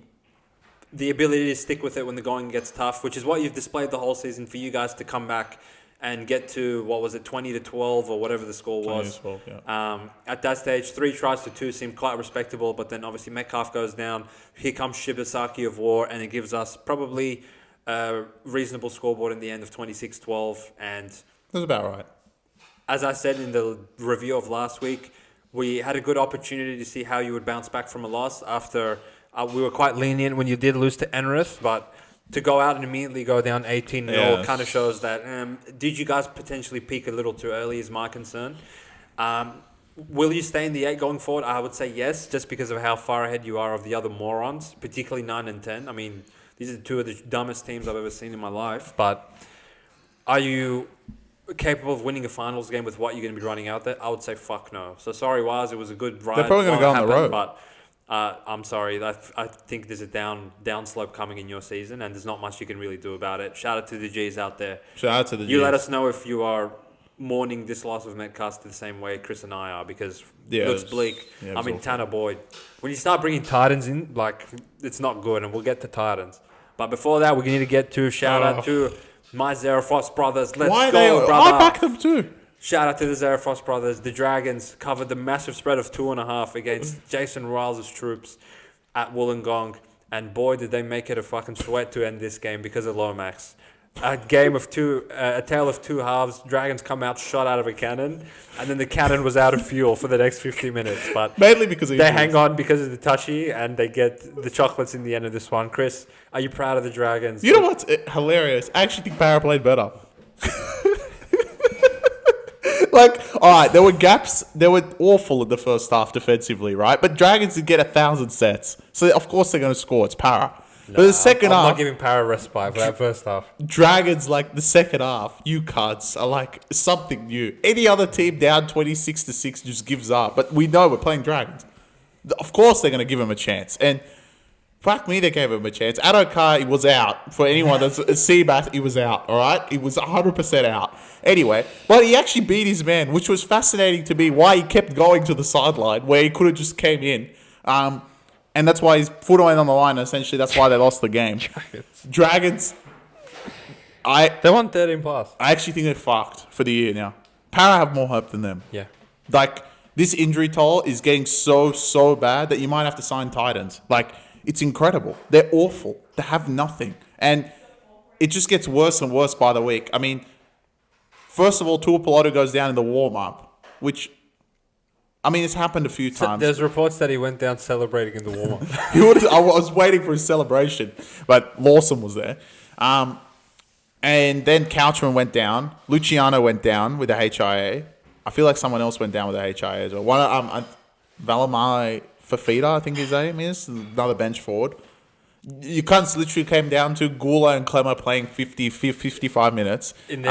the ability to stick with it when the going gets tough, which is what you've displayed the whole season for you guys to come back and get to, 20-12 or whatever the score was. 20-12, yeah. At that stage, 3 tries to 2 seemed quite respectable, but then obviously Metcalf goes down. Here comes Shibasaki of War, and it gives us probably a reasonable scoreboard in the end of 26-12. And That's about right. as I said in the review of last week, we had a good opportunity to see how you would bounce back from a loss after we were quite lenient when you did lose to Penrith, but to go out and immediately go down 18-0 kind of shows that did you guys potentially peak a little too early is my concern. Will you stay in the 8 going forward? I would say yes, just because of how far ahead you are of the other morons, particularly 9 and 10. I mean, these are 2 of the dumbest teams I've ever seen in my life, but are you capable of winning a finals game with what you're going to be running out there? I would say fuck no. So sorry, Waz, it was a good ride. They're probably going to go on the road. But I'm sorry. I think there's a down slope coming in your season, and there's not much you can really do about it. Shout out to the G's out there. Shout out to the G's. You let us know if you are mourning this loss of Metcalf the same way Chris and I are, because it looks bleak. I mean, Tanner Boyd. When you start bringing Titans in, it's not good, and we'll get to Titans. But before that, we need to get to shout out to my Zarafrost brothers. Let's go, brother. I back them too. Shout out to the Zarafrost brothers. The Dragons covered the massive spread of 2.5 against Jason Riles' troops at Wollongong. And boy, did they make it a fucking sweat to end this game because of Lomax. A game of a tale of 2 halves. Dragons come out shot out of a cannon, and then the cannon was out of fuel for the next 50 minutes. But mainly because they hang on because of the touchy, and they get the chocolates in the end of this one. Chris, are you proud of the Dragons? You know what's hilarious? I actually think Para played better. All right, there were gaps. They were awful in the first half defensively, right? But Dragons did get 1,000 sets, so of course they're going to score. It's Para. But the second half, I'm not giving Para respite for that first half. Dragons, the second half, you cunts are something new. Any other team down 26-6 just gives up. But we know we're playing Dragons. Of course they're going to give him a chance. And fuck me, they gave him a chance. Adokar, he was out. For anyone that's a Seabass, he was out, all right? He was 100% out. Anyway, but he actually beat his man, which was fascinating to me, why he kept going to the sideline, where he could have just came in. And that's why his foot went on the line. Essentially, that's why they lost the game. Dragons. They won 13 plus. I actually think they're fucked for the year now. Para have more hope than them. Yeah. This injury toll is getting so bad that you might have to sign Titans. It's incredible. They're awful. They have nothing. And it just gets worse and worse by the week. I mean, first of all, Tuapolotu goes down in the warm-up, which... it's happened a few times. There's reports that he went down celebrating in the warm-up. I was waiting for his celebration, but Lawson was there. And then Couchman went down. Luciano went down with the HIA. I feel like someone else went down with the HIA as well. Valamai Fafita, I think his name is, another bench forward. You cunts literally came down to Gula and Clemmer playing 55 minutes. In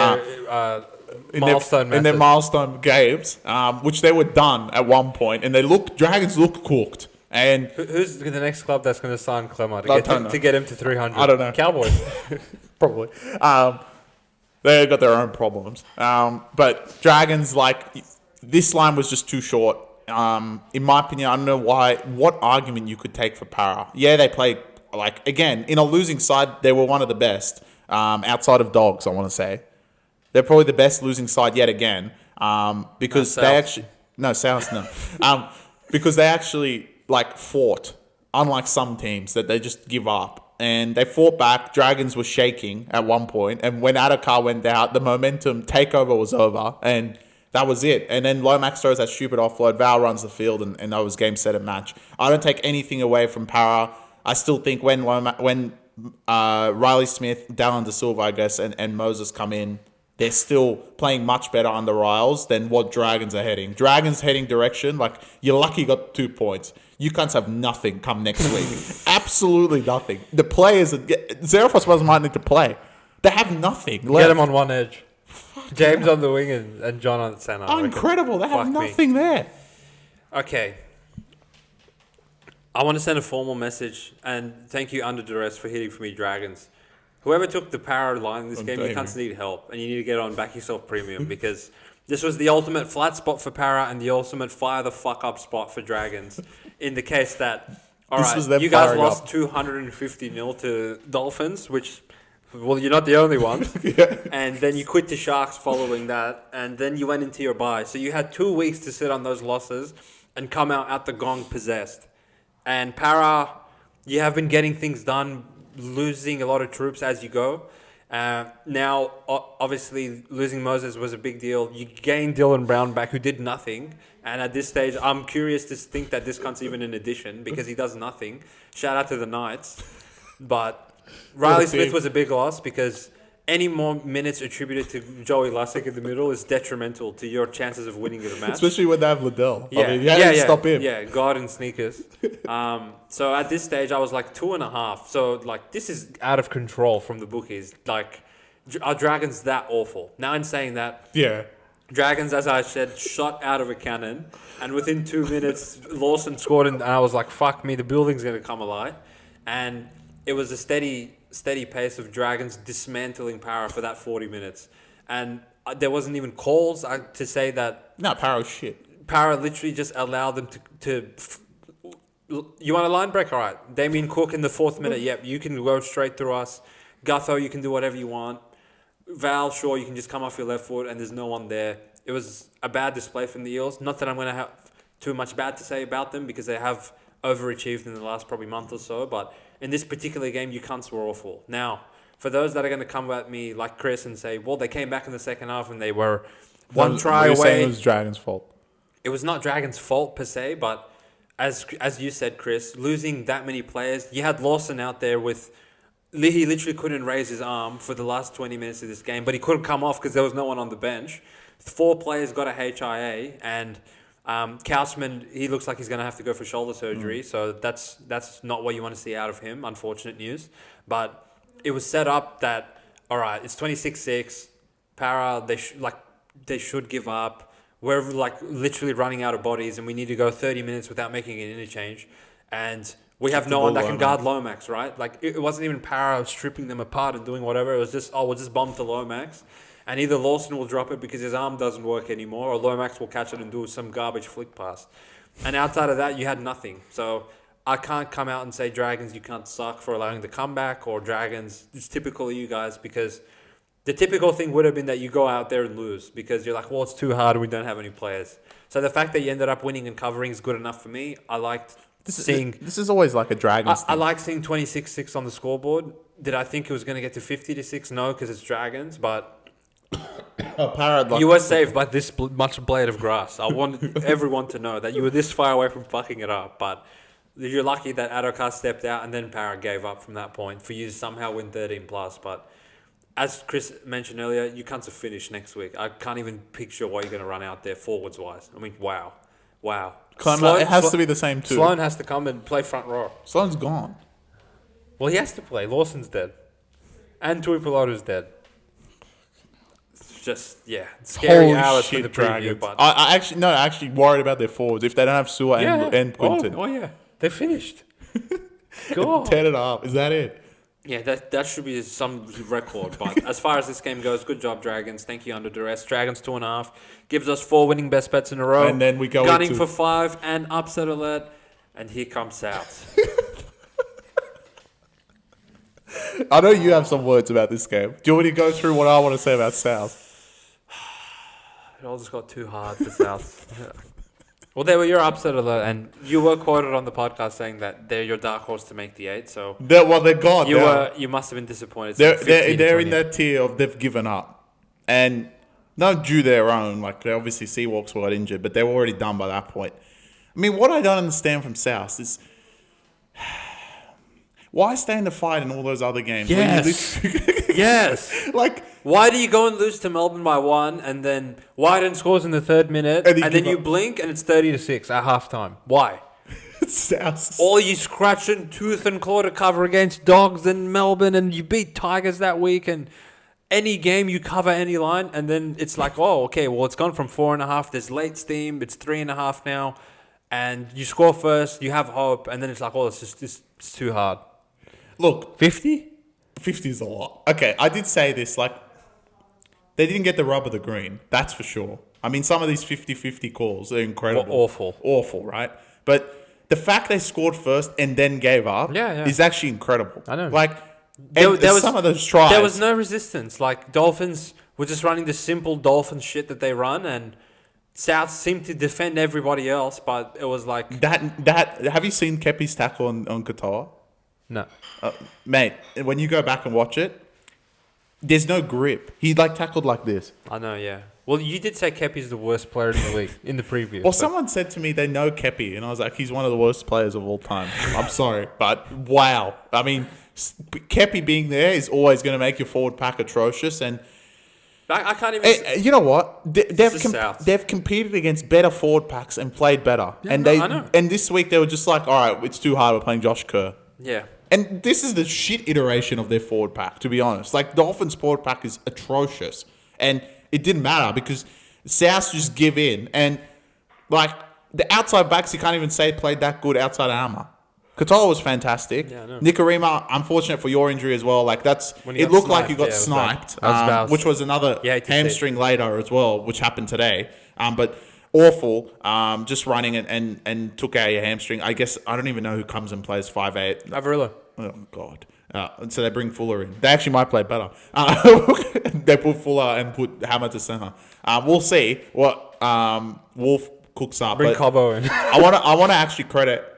their milestone games, which they were done at one point, and Dragons looked cooked. And who's the next club that's going to sign Clemmer to get him to 300? I don't know. Cowboys, probably. They got their own problems. But Dragons, this line was just too short. In my opinion, I don't know what argument you could take for Para. Yeah, they played again in a losing side. They were one of the best outside of Dogs. I want to say. They're probably the best losing side yet again, because because they actually fought, unlike some teams that they just give up, and they fought back. Dragons were shaking at one point, and when Adokar went out, the momentum takeover was over, and That was it. And then Lomax throws that stupid offload. Val runs the field, and that was game, set, and match. I don't take anything away from Para. I still think when Riley Smith, Dallin De Silva, I guess, and Moses come in, they're still playing much better under Riles than what Dragons are heading. Dragons heading direction, like, you're lucky you got 2 points. You cunts have nothing come next week. Absolutely nothing. The players, Xerophos might need to play. They have nothing left. Get them on one edge. James on the wing and John on the centre. Oh, incredible. They have nothing there. Okay. I want to send a formal message, and thank you, Under Duress, for hitting for me, Dragons. Whoever took the power line in this game, you cunts need help, and you need to get on Back Yourself Premium, because this was the ultimate flat spot for Para and the ultimate fire the fuck up spot for Dragons. In the case that, all right, you guys lost 250-0 to Dolphins, which... Well, you're not the only one. Yeah. And then you quit the Sharks following that. And then you went into your bye. So you had 2 weeks to sit on those losses and come out at the gong possessed. And Para, you have been getting things done, losing a lot of troops as you go. Now, obviously, losing Moses was a big deal. You gained Dylan Brown back, who did nothing. And at this stage, I'm curious to think that this cunt's even an addition because he does nothing. Shout out to the Knights. But... Riley Smith was a big loss because any more minutes attributed to Joey Lussick in the middle is detrimental to your chances of winning the match. Especially when they have Liddell. Yeah, I mean, you had to stop him. Yeah, God and sneakers. So at this stage, I was like 2.5. So, like, this is out of control from the bookies. Like, are Dragons that awful? Now, in saying that, yeah, Dragons, as I said, shot out of a cannon. And within 2 minutes, Lawson scored, and I was like, fuck me, the building's going to come alive. And... it was a steady pace of Dragons dismantling Para for that 40 minutes. And there wasn't even calls to say that... No, Para was shit. Para literally just allowed them to you want a line break? All right. Damien Cook in the 4th minute. Yep, you can go straight through us. Gutho, you can do whatever you want. Val, sure, you can just come off your left foot and there's no one there. It was a bad display from the Eels. Not that I'm going to have too much bad to say about them because they have overachieved in the last probably month or so, but... in this particular game, you cunts were awful. Now, for those that are going to come at me like Chris and say, well, they came back in the second half and they were one try away. Saying it was Dragons' fault. It was not Dragons' fault per se, but as you said, Chris, losing that many players, you had Lawson out there with... he literally couldn't raise his arm for the last 20 minutes of this game, but he couldn't come off because there was no one on the bench. 4 players got a HIA, and... Couchman, he looks like he's going to have to go for shoulder surgery, so that's not what you want to see out of him, unfortunate news. But it was set up that, all right, it's 26-6, Para, they should give up. We're like literally running out of bodies and we need to go 30 minutes without making an interchange. And we have no one that can guard Lomax, right? Like it wasn't even Para stripping them apart and doing whatever. It was just, we'll just bomb to Lomax. And either Lawson will drop it because his arm doesn't work anymore, or Lomax will catch it and do some garbage flick pass. And outside of that, you had nothing. So I can't come out and say, Dragons, you can't suck for allowing the comeback, or Dragons, it's typical of you guys, because the typical thing would have been that you go out there and lose because you're like, well, it's too hard and we don't have any players. So the fact that you ended up winning and covering is good enough for me. I liked seeing... This is always like a Dragons thing. I like seeing 26-6 on the scoreboard. Did I think it was going to get to 50-6? No, because it's Dragons, but... you were saved by this much blade of grass. I wanted everyone to know that you were this far away from fucking it up, but you're lucky that Adokar stepped out and then Para gave up from that point for you to somehow win 13+. But as Chris mentioned earlier, you can't finish next week. I can't even picture what you're going to run out there forwards-wise. I mean, wow. It has to be the same too. Sloan has to come and play front row. Sloan's gone. Well, he has to play. Lawson's dead. And Tuipulotu's dead. Just, yeah, scary hours for the preview. But I actually worried about their forwards. If they don't have Sua and Quinton. Oh, yeah. They're finished. God. 10.5. Is that it? Yeah, that should be some record. But as far as this game goes, good job, Dragons. Thank you, Under Duress. Dragons 2.5. Gives us 4 winning best bets in a row. And then we go gunning for 5 and upset alert. And here comes South. I know you have some words about this game. Do you want me to go through what I want to say about South? It all just got too hard for South. Well, they were your upset alert, and you were quoted on the podcast saying that they're your dark horse to make the 8. So they're gone. You must have been disappointed. They're in that tier of they've given up, and Not due their own. Like, they obviously Seawalks got injured, but they were already done by that point. I mean, what I don't understand from South is why stay in the fight in all those other games? Yes. Yes. Like, why do you go and lose to Melbourne by 1 and then Wyden scores in the 3rd minute and then you blink and it's 30-6 at halftime? Why? South. All you scratching tooth and claw to cover against Dogs in Melbourne and you beat Tigers that week and any game you cover any line and then it's like, oh, okay, well, it's gone from 4.5. There's late steam. It's 3.5 now. And you score first, you have hope, and then it's like, oh, it's too hard. Look, 50? 50 is a lot. Okay, I did say this, like, they didn't get the rub of the green. That's for sure. I mean, some of these 50-50 calls are incredible. Awful. Awful, right? But the fact they scored first and then gave up is actually incredible. I know. Like, there was some of those tries. There was no resistance. Like, Dolphins were just running the simple Dolphin shit that they run, and South seemed to defend everybody else, but it was like... That have you seen Kepi's tackle on Katoa? No. Mate, when you go back and watch it, there's no grip. He, like, tackled like this. I know, yeah. Well, you did say Kepi's the worst player in the league in the preview. Well, someone said to me they know Kepi, and I was like, he's one of the worst players of all time. I'm sorry, but wow. I mean, Kepi being there is always going to make your forward pack atrocious, and... I can't even... you know what? They've competed against better forward packs and played better. Yeah, and I know. And this week they were just like, all right, it's too hard. We're playing Josh Kerr. Yeah. And this is the shit iteration of their forward pack, to be honest. Like, Dolphins' forward pack is atrocious. And it didn't matter because South just give in. And, like, the outside backs, you can't even say played that good outside of Hammer. Katoa was fantastic. Yeah, I know. Nicarima, unfortunate for your injury as well. Like, it looked like you got sniped, which was another hamstring later as well, which happened today. But awful, just running and took out your hamstring. I guess I don't even know who comes and plays 5'8". Avarillo. Oh God. So they bring Fuller in. They actually might play better. They put Fuller and put Hammer to center. We'll see what Wolf cooks up. Bring Cobbo in. I want to actually credit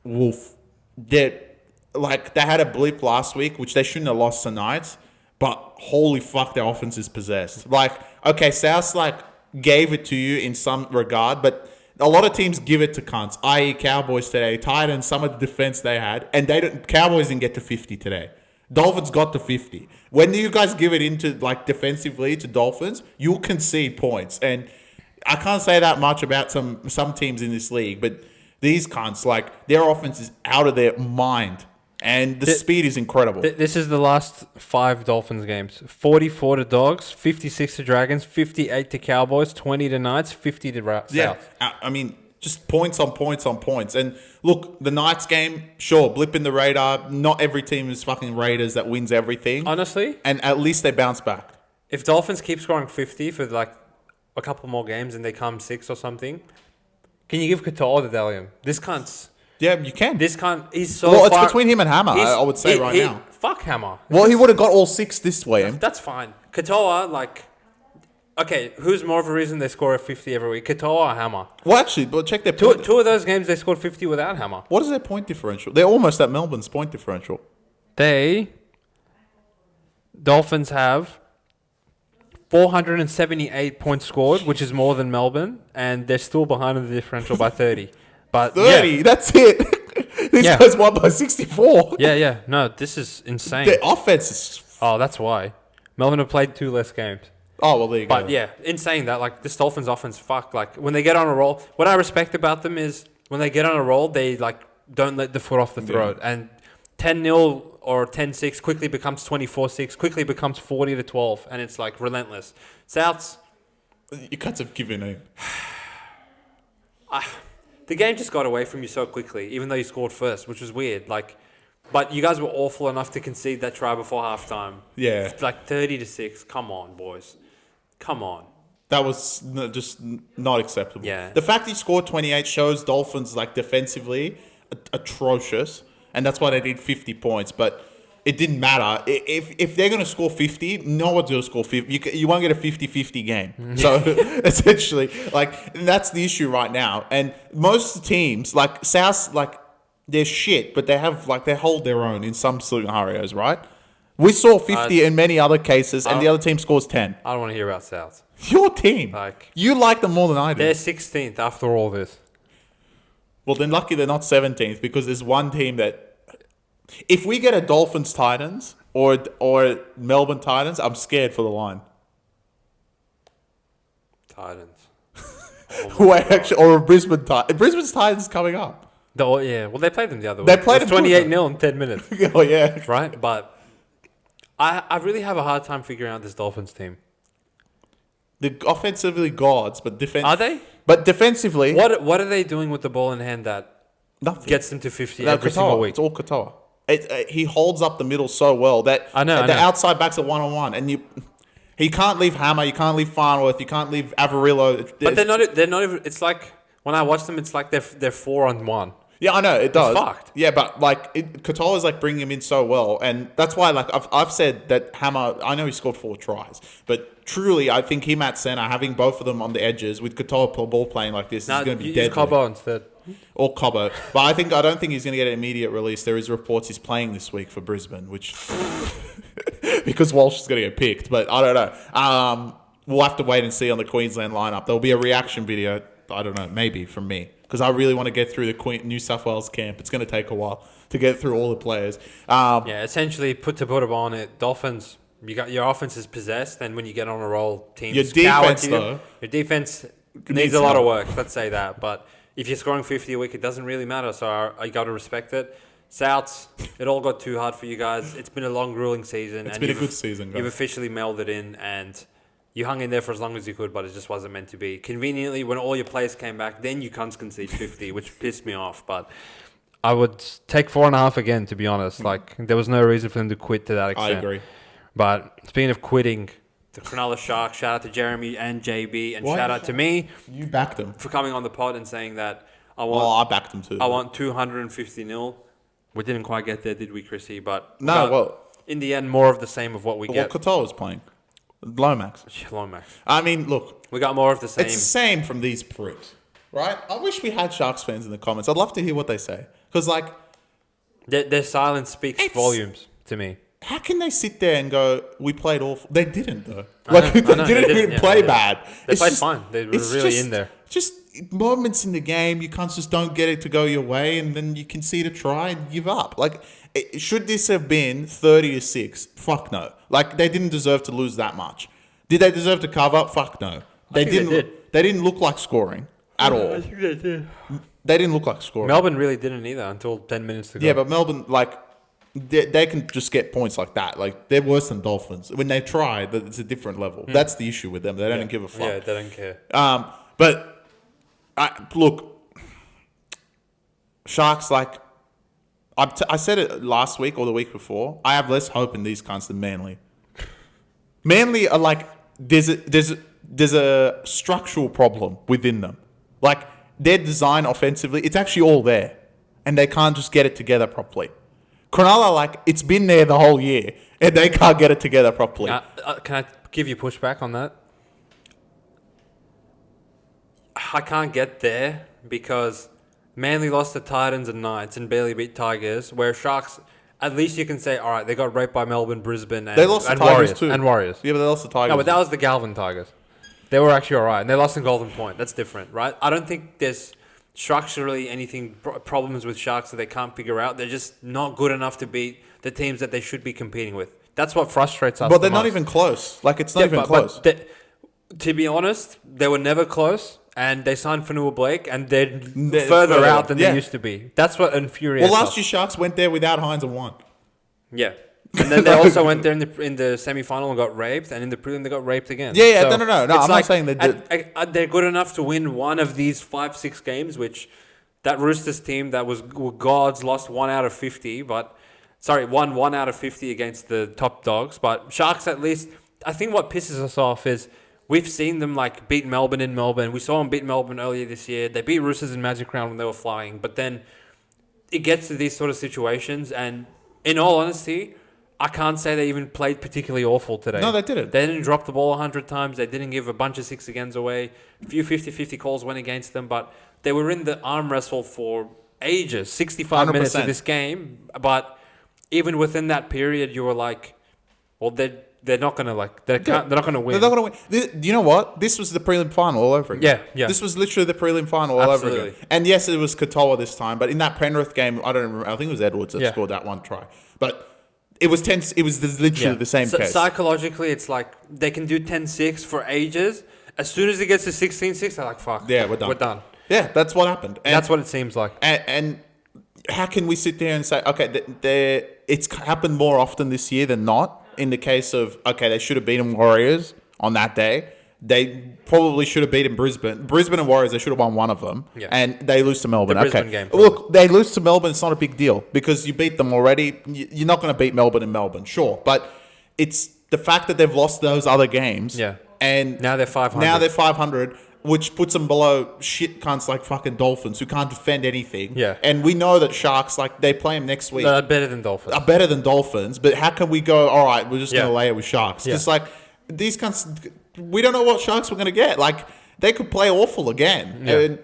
Wolf. They had a blip last week, which they shouldn't have lost tonight. But holy fuck, their offense is possessed. Like, okay, South's gave it to you in some regard, but a lot of teams give it to cunts, i.e. Cowboys today, Titans, some of the defense they had, and Cowboys didn't get to 50 today. Dolphins got to 50. When you guys give it into, defensively to Dolphins, you'll concede points. And I can't say that much about some teams in this league, but these cunts, their offense is out of their mind. And the speed is incredible. This is the last 5 Dolphins games. 44 to Dogs, 56 to Dragons, 58 to Cowboys, 20 to Knights, 50 to South. Yeah, I mean, just points on points on points. And look, the Knights game, sure, blip in the radar. Not every team is fucking Raiders that wins everything. Honestly. And at least they bounce back. If Dolphins keep scoring 50 for a couple more games and they come 6 or something, can you give Katoa the Dalium? This cunt's... Yeah, you can. This cunt, he's so Well, it's between him and Hammer, I would say now. Fuck Hammer. Well, he would have got all 6 this way. That's fine. Katoa, okay, who's more of a reason they score a 50 every week? Katoa or Hammer? Well, actually, but check their point. Two of those games, they scored 50 without Hammer. What is their point differential? They're almost at Melbourne's point differential. Dolphins have 478 points scored, which is more than Melbourne, and they're still behind in the differential by 30. But 30, that's it. These guys won by 64. Yeah. No, this is insane. The offense is... Oh, that's why. Melbourne have played 2 less games. Oh, well, there you go. But yeah, in saying that, this Dolphins offense, when they get on a roll, what I respect about them is when they get on a roll, they, don't let the foot off the throat. Yeah. And 10-0 or 10-6 quickly becomes 24-6, quickly becomes 40-12, and it's, relentless. Souths... You cunts have given in. The game just got away from you so quickly, even though you scored first, which was weird. But you guys were awful enough to concede that try before halftime. Yeah. 30-6. Come on, boys. Come on. That was just not acceptable. Yeah. The fact he scored 28 shows Dolphins, atrocious, atrocious, and that's why they did 50 points. But it didn't matter. If they're going to score 50, no one's going to score 50. You won't get a 50-50 game. So, essentially, that's the issue right now. And most teams, South, they're shit, but they have, they hold their own in some scenarios, right? We saw 50 in many other cases, and the other team scores 10. I don't want to hear about South. Your team. Like, You like them more than I do. they're 16th after all this. Well, then lucky they're not 17th because there's one team that... If we get a Dolphins Titans or Melbourne Titans, I'm scared for the line. Titans. Wait, actually, or a Brisbane Titans. Brisbane's Titans coming up. Well, they played them the other They week. played It was them 28-0 in 10 minutes. Oh, yeah. Right? But I really have a hard time figuring out this Dolphins team. They're offensively gods, but Are they? But defensively... What are they doing with the ball in hand that Nothing. gets them to 50 No, every Katoa. single week? It's all Katoa. He holds up the middle so well that I know. outside backs are one-on-one, and he can't leave Hammer, you can't leave Farnworth, you can't leave Avarillo. But they're not even. It's like when I watch them, it's like they're 4-on-1. Yeah, I know it does. It's fucked. Yeah, but Katoa is like bringing him in so well, and that's why I've said that Hammer. I know he scored 4 tries, but truly, I think him at center, having both of them on the edges with Katoa ball playing like this is going to be deadly. Use Cobo instead. Or Cobbo. But I don't think he's going to get an immediate release. There is reports he's playing this week for Brisbane, which... because Walsh is going to get picked. But I don't know. We'll have to wait and see on the Queensland lineup. There'll be a reaction video, I don't know, maybe from me. Because I really want to get through the New South Wales camp. It's going to take a while to get through all the players. Essentially, put on it, Dolphins... You got your offense is possessed, and when you get on a roll, teams your defense, though, your defense needs a lot of work. Let's say that, but if you're scoring 50 a week, it doesn't really matter. So I got to respect it. Souths, it all got too hard for you guys. It's been a long, grueling season. It's been a good season, guys. You've officially mailed it in, and you hung in there for as long as you could, but it just wasn't meant to be. Conveniently, when all your players came back, then you cunts concede 50, which pissed me off. But I would take 4.5 again, to be honest. Like, there was no reason for them to quit to that extent. I agree. But speaking of quitting, the Cronulla Sharks, shout out to Jeremy and JB, and shout out to me. You backed them. For coming on the pod and saying that I backed them too. I want 250-0. We didn't quite get there, did we, Chrissy? But in the end, more of the same of what we get. Well, Katoa was playing. Lomax. Lomax. I mean, look. We got more of the same. It's the same from these pricks, right? I wish we had Sharks fans in the comments. I'd love to hear what they say. Because, like... Their silence speaks volumes to me. How can they sit there and go, we played awful? They didn't, though. They didn't even play bad. They played fine. They were really in there. Just moments in the game, you can't just don't get it to go your way, and then you concede a try and give up. Like, should this have been 30-6? Fuck no. Like, they didn't deserve to lose that much. Did they deserve to cover? Fuck no. They didn't look like scoring at all. I think they did. They didn't look like scoring. Melbourne really didn't either until 10 minutes to go. Yeah, but Melbourne, like... They can just get points like that. Like, they're worse than Dolphins. When they try, it's a different level. That's the issue with them. They don't give a fuck. Yeah, they don't care. But, look, Sharks, like, I said it last week or the week before, I have less hope in these cunts than Manly. Manly are like, there's a structural problem within them. Like, their design offensively, it's actually all there. And they can't just get it together properly. Cronulla, like, it's been there the whole year, and they can't get it together properly. Can I give you pushback on that? I can't get there because Manly lost to Titans and Knights and barely beat Tigers, where Sharks, at least you can say, all right, they got raped by Melbourne, Brisbane, and, they lost to and Tigers Warriors. too. And Warriors. Yeah, but they lost to Tigers. No, but that was the Galvin Tigers. They were actually all right, and they lost in Golden Point. That's different, right? I don't think there's structurally anything problems with Sharks that they can't figure out. They're just not good enough to beat the teams that they should be competing with. That's what frustrates us. But they're not even close. Like, it's not even close. To be honest, they were never close, and they signed Fanua Blake, and they're further out than they used to be. That's what infuriates us. Well, last year Sharks went there without Hines and won. Yeah. And then they also went there in the semi-final and got raped, and in the prelim they got raped again. Yeah, so no. I'm not saying they did. They're good enough to win one of these 5-6 games, which that Roosters team that was gods lost 1 out of 50, won 1 out of 50 against the top dogs. But Sharks, at least, I think what pisses us off is we've seen them like beat Melbourne in Melbourne. We saw them beat Melbourne earlier this year. They beat Roosters in Magic Round when they were flying, but then it gets to these sort of situations, and in all honesty, I can't say they even played particularly awful today. No, they didn't. They didn't drop the ball 100 times. They didn't give a bunch of 6-agains away. A few 50-50 calls went against them, but they were in the arm wrestle for ages, 65 minutes of this game. But even within that period, you were like, well, they're they're not gonna they're not gonna win. They're not going to win. You know what? This was the prelim final all over again. Yeah. This was literally the prelim final all over Absolutely. again. And yes, it was Katoa this time, but in that Penrith game, I don't remember. I think it was Edwards that scored that one try. But it was 10. It was literally the same case. Psychologically, it's like they can do 10-6 for ages. As soon as it gets to 16-6, they're like, "Fuck, yeah, we're done. We're done." Yeah, that's what happened. And that's what it seems like. And how can we sit there and say, okay, it's happened more often this year than not? In the case of, okay, they should have beaten Warriors on that day. They probably should have beaten Brisbane. Brisbane and Warriors, they should have won one of them. Yeah. And they lose to Melbourne. The Brisbane game. Look, they lose to Melbourne. It's not a big deal because you beat them already. You're not going to beat Melbourne in Melbourne, sure. But it's the fact that they've lost those other games. Yeah. And now they're 500. Which puts them below shit cunts like fucking Dolphins who can't defend anything. Yeah. And we know that Sharks, they play them next week. They're better than Dolphins. Are better than Dolphins. But how can we go, all right, we're just going to lay it with Sharks? Because, these cunts, we don't know what Sharks we're going to get. They could play awful again. Yeah.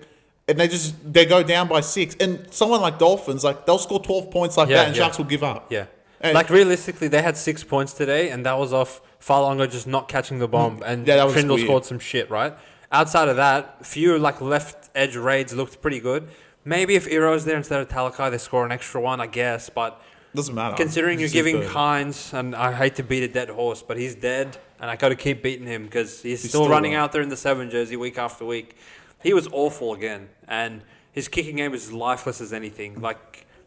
And they go down by 6. And someone like Dolphins, they'll score 12 points that and Sharks will give up. Yeah. And realistically, they had 6 points today, and that was off Falongo just not catching the bomb. And Trindle scored some shit, right? Outside of that, few left edge raids looked pretty good. Maybe if Iro's there instead of Talakai, they score an extra one, I guess. But doesn't matter. Considering you're giving Hines, and I hate to beat a dead horse, but he's dead, and I got to keep beating him because he's still running out there in the 7 jersey week after week. He was awful again, and his kicking game is lifeless as anything.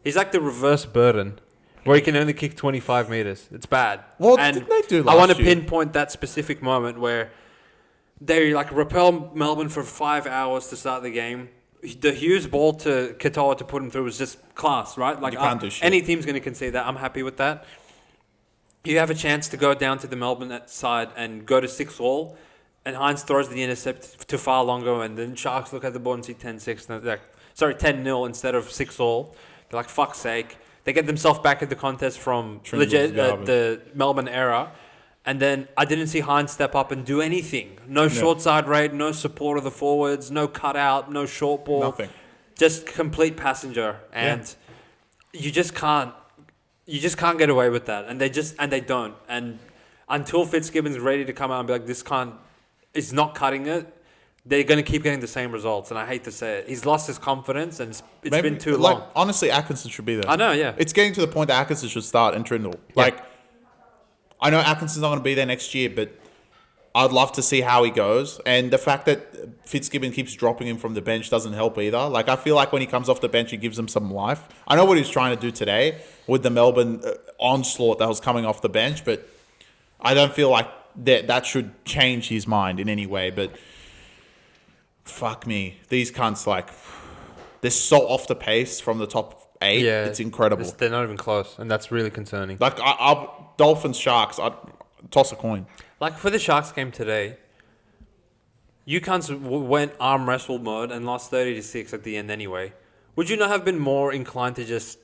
He's like the reverse Burden, where he can only kick 25 meters. It's bad. What did they do last year? I want to pinpoint that specific moment where they repel Melbourne for 5 hours to start the game. The Hughes ball to Katoa to put him through was just class, right? You can't do shit. Any team's going to concede that. I'm happy with that. You have a chance to go down to the Melbourne side and go to 6-all, and Hines throws the intercept to Falongo, and then Sharks look at the board and see 10-6. 10-0 instead of 6-all. They're like, fuck's sake. They get themselves back in the contest from the Melbourne era. And then I didn't see Hines step up and do anything. No short side raid, no support of the forwards, no cutout, no short ball. Nothing. Just complete passenger. And you just can't get away with that. And they don't. And until Fitzgibbon's ready to come out and be like, this cunt is not cutting it, they're going to keep getting the same results. And I hate to say it. He's lost his confidence and it's been too long. Honestly, Atkinson should be there. I know, yeah. It's getting to the point that Atkinson should start and Trindle. I know Atkinson's not going to be there next year, but I'd love to see how he goes. And the fact that Fitzgibbon keeps dropping him from the bench doesn't help either. I feel like when he comes off the bench, he gives him some life. I know what he was trying to do today with the Melbourne onslaught that was coming off the bench, but I don't feel like that should change his mind in any way. But fuck me. These cunts, they're so off the pace from the top 8. Yeah, it's incredible. They're not even close, and that's really concerning. Dolphins, Sharks, I'd toss a coin. For the Sharks game today, you cunts went arm wrestle mode and lost 30-6 at the end anyway. Would you not have been more inclined to just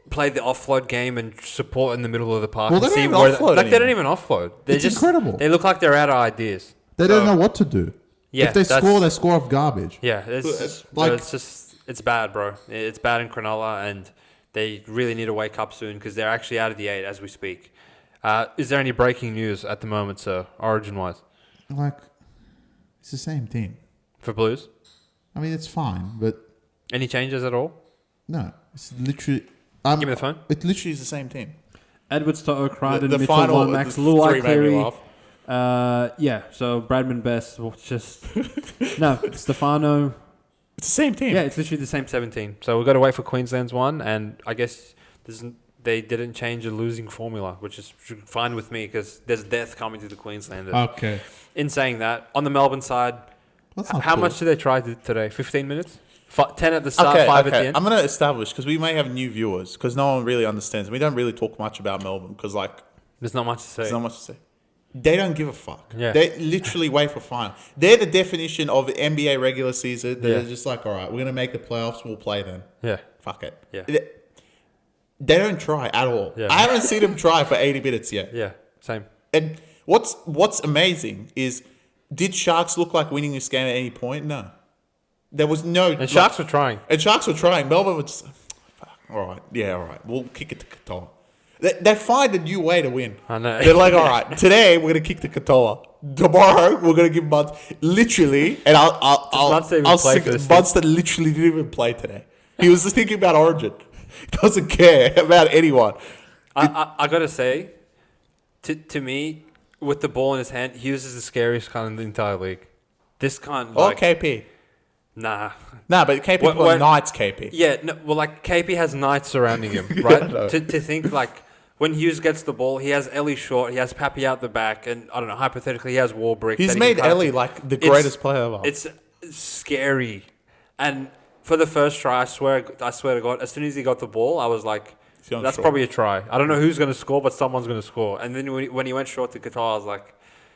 play the offload game and support in the middle of the park? Well, they don't even offload. They don't even offload. It's incredible. They look like they're out of ideas. They don't know what to do. Yeah, if they score off garbage. Yeah, it's bad, bro. It's bad in Cronulla, and they really need to wake up soon because they're actually out of the 8 as we speak. Is there any breaking news at the moment, sir, origin-wise? It's the same thing. For Blues? I mean, it's fine, but... Any changes at all? No. It's literally... Give me the phone. It literally is the same team. Edwards to O'Criden, the Mitchell, final, Max, the Luai, three made me laugh. So Bradman Best will just... No, Stefano... It's the same team. Yeah, it's literally the same 17. So we've got to wait for Queensland's one, and I guess they didn't change a losing formula, which is fine with me because there's death coming to the Queenslanders. Okay. In saying that, on the Melbourne side, how much did they try today? 15 minutes? 10 at the start, 5 at the end? I'm going to establish, because we may have new viewers, because no one really understands. We don't really talk much about Melbourne, because there's not much to say. There's not much to say. They don't give a fuck. Yeah. They literally wait for final. They're the definition of NBA regular season. They're just all right, we're going to make the playoffs, we'll play then. Yeah. Fuck it. Yeah. They don't try at all. Yeah. I haven't seen them try for 80 minutes yet. Yeah, same. And what's amazing is, did Sharks look like winning this game at any point? No. There was no... And Sharks were trying. And Sharks were trying. Melbourne was just... All right. Yeah, all right. We'll kick it to Katoa. They find a new way to win. I know. They're like, all right, today we're gonna kick the Katoa. Tomorrow we're gonna give Munster literally, and Munster even I'll play sing for this Munster literally didn't even play today. He was just thinking about Origin. He doesn't care about anyone. I gotta say, to me, with the ball in his hand, Hughes is the scariest cunt in the entire league. This cunt, Or like, KP. nah. Nah, but KP What- playing Knights KP. Yeah, no, well, like KP has knights surrounding him, right? I know. To think like when Hughes gets the ball, he has Ellie short, he has Pappy out the back, and I don't know. Hypothetically, he has Warbrick. He's that he made can cut Ellie to. like the It's- greatest player ever. It's scary, and for the first try, I swear to God, as soon as he got the ball, I was like, He's that's short. probably a try. I don't know who's going to score, but someone's going to score. And then when he went short to Qatar, I was like,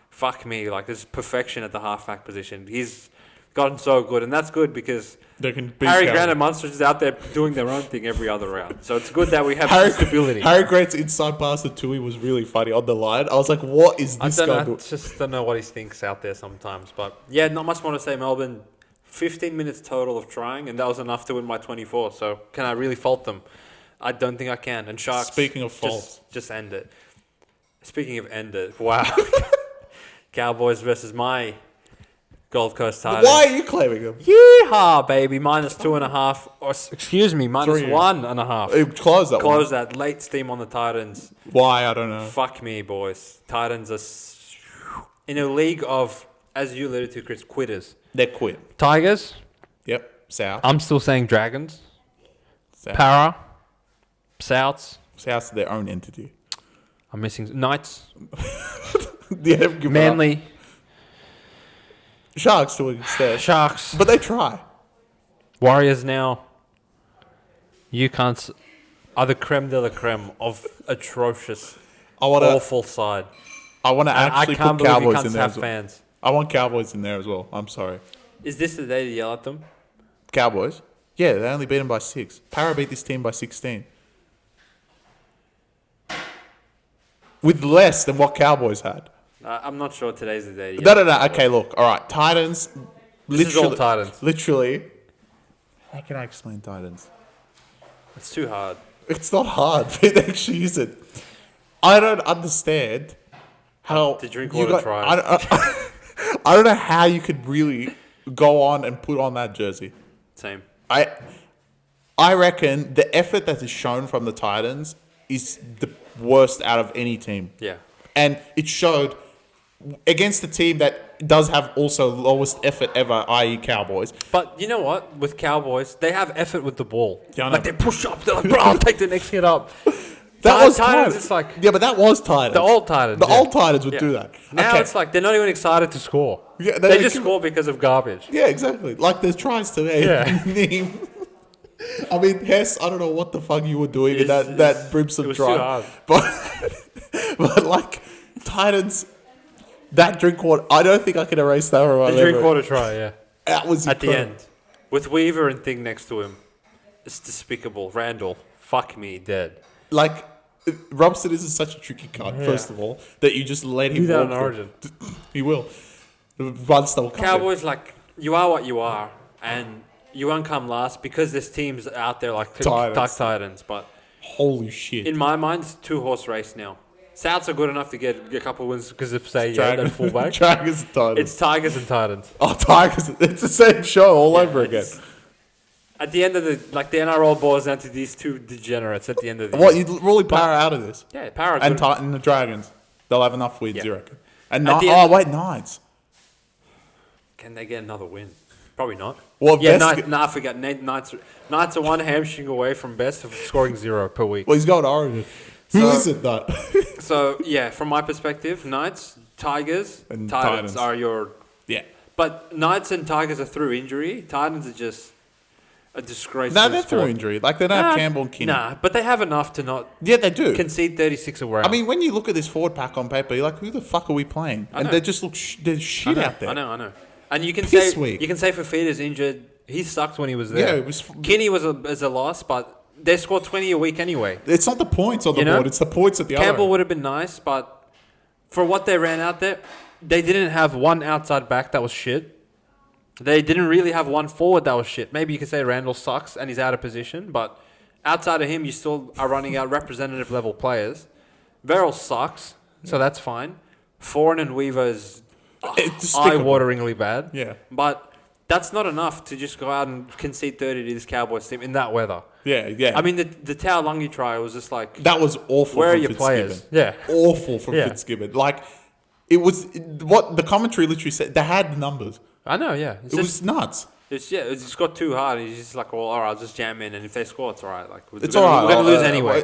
fuck me, like this is perfection at the halfback position. He's gotten so good, and that's good because They can beat Harry Cal. Grant and Munster's just out there doing their own thing every other round. So it's good that we have Harry, stability. Harry Grant's inside pass to Tui was really funny on the line. I was like, what is I this don't guy know, doing? just don't know what he thinks out there sometimes. But yeah, not much more to say. Melbourne, 15 minutes total of trying, and that was enough to win by 24. So can I really fault them? I don't think I can. And Sharks. Speaking of faults. just end it. Speaking of end it, wow. Cowboys versus my Gold Coast Titans. Why are you claiming them? Yeehaw, baby! -2.5, or excuse me, Three. -1.5. It closed that Close that late steam on the Titans. one. Why? I don't know. Fuck me, boys. Titans are in a league of, as you alluded to, Chris, quitters. They quit. Tigers. Yep. South. I'm still saying Dragons. South. Para. Souths. South's their own entity. I'm missing Knights. They haven't given up. Manly. Sharks to an extent. Sharks. But they try. Warriors now. You cunts are the creme de la creme of atrocious, I want to awful side. I And actually I can't put believe you Cowboys cunts in there have as well. fans. I want Cowboys in there as well. I'm sorry. Is this the day to yell at them? Cowboys? Yeah, they only beat them by 6. Para beat this team by 16. With less than what Cowboys had. I'm not sure today's the day to yell. No. Okay, look. All right. Titans. This is all Titans. Literally. How can I explain Titans? It's too hard. It's not hard. It actually isn't. I don't understand how. To drink you water, got- try. I don't know how you could really go on and put on that jersey. Same. I reckon the effort that is shown from the Titans is the worst out of any team. Yeah. And it showed against the team that does have also lowest effort ever, i.e. Cowboys. But you know what? With Cowboys, they have effort with the ball. Yeah, I know. Like they push up. They're like, bro, I'll take the next hit up. That was Titans. Titans. It's like Yeah, but that was Titans. the old Titans. The yeah. old Titans would Yeah. do that. Now Okay. it's like they're not even excited to score. Yeah, they just score because of garbage. Yeah, exactly. Like there's tries today. Yeah. I mean, Hess, I don't know what the fuck you were doing in It's- that Brimson it was try. too hard. But like Titans, that drink water, I don't think I can erase that from my The memory. drink water try, yeah. That was At the incredible. end. With Weaver and Thing next to him. It's despicable. Randall, fuck me, dead. Like Robson is such a tricky card. Yeah. First of all, that you just let him Do that walk in through. Origin. He will. Once they'll come in. Cowboys, like, you are what you are, and you won't come last because there's teams out there like Titans. But Holy shit! in my mind, it's a two-horse race now. Souths are good enough to get a couple wins because of, say, yeah, that fullback. Dragons and Titans. It's Tigers and Titans. Oh, Tigers! It's the same show all over again. It's- At the end of the NRL boils down to these two degenerates at the end of the What year. you really power out of this? Yeah, Para And good. Titan the Dragons, they'll have enough wins, Yeah. you reckon? And At the oh end- wait, Knights. Can they get another win? Probably not. Well, Yeah, Best- I forgot. Knights are one hamstring away from best of scoring 0 per week. Well, he's going to Origin. Who So- is it though? So, yeah, from my perspective, Knights, Tigers, And Titans Titans. are your... Yeah. But Knights and Tigers are through injury. Titans are just a disgrace. No, to the they're through sport. injury. Like they don't have Campbell and Kinney. Nah, but they have enough to not Yeah, they do. concede 36 a round. I mean, when you look at this forward pack on paper, you're like, who the fuck are we playing? I And know. they just look there's shit out there. I know. And you can Piss say weak. Fafita's injured. He sucked when he was there. Yeah, it was. Kinney was a loss, but they scored 20 a week anyway. It's not the points on the You know? board; it's the points at the other. Campbell end. would have been nice, but for what they ran out there, they didn't have one outside back that was shit. They didn't really have one forward that was shit. Maybe you could say Randall sucks and he's out of position, but outside of him, you still are running out representative level players. Verrill sucks, so that's fine. Foran and Weaver is It's despicable. eye-wateringly bad. Yeah. But that's not enough to just go out and concede 30 to this Cowboys team in that weather. Yeah. I mean, the Taulagi try was just like, That was awful. where are from your Fitzgibbon. players? Yeah. Awful from Yeah. Fitzgibbon. Like, it was what the commentary literally said. They had the numbers. I know, yeah. It was nuts. It's just got too hard. And he's just like, well, all right, I'll just jam in, and if they score, it's all right. Like It's all right. We're gonna lose anyway.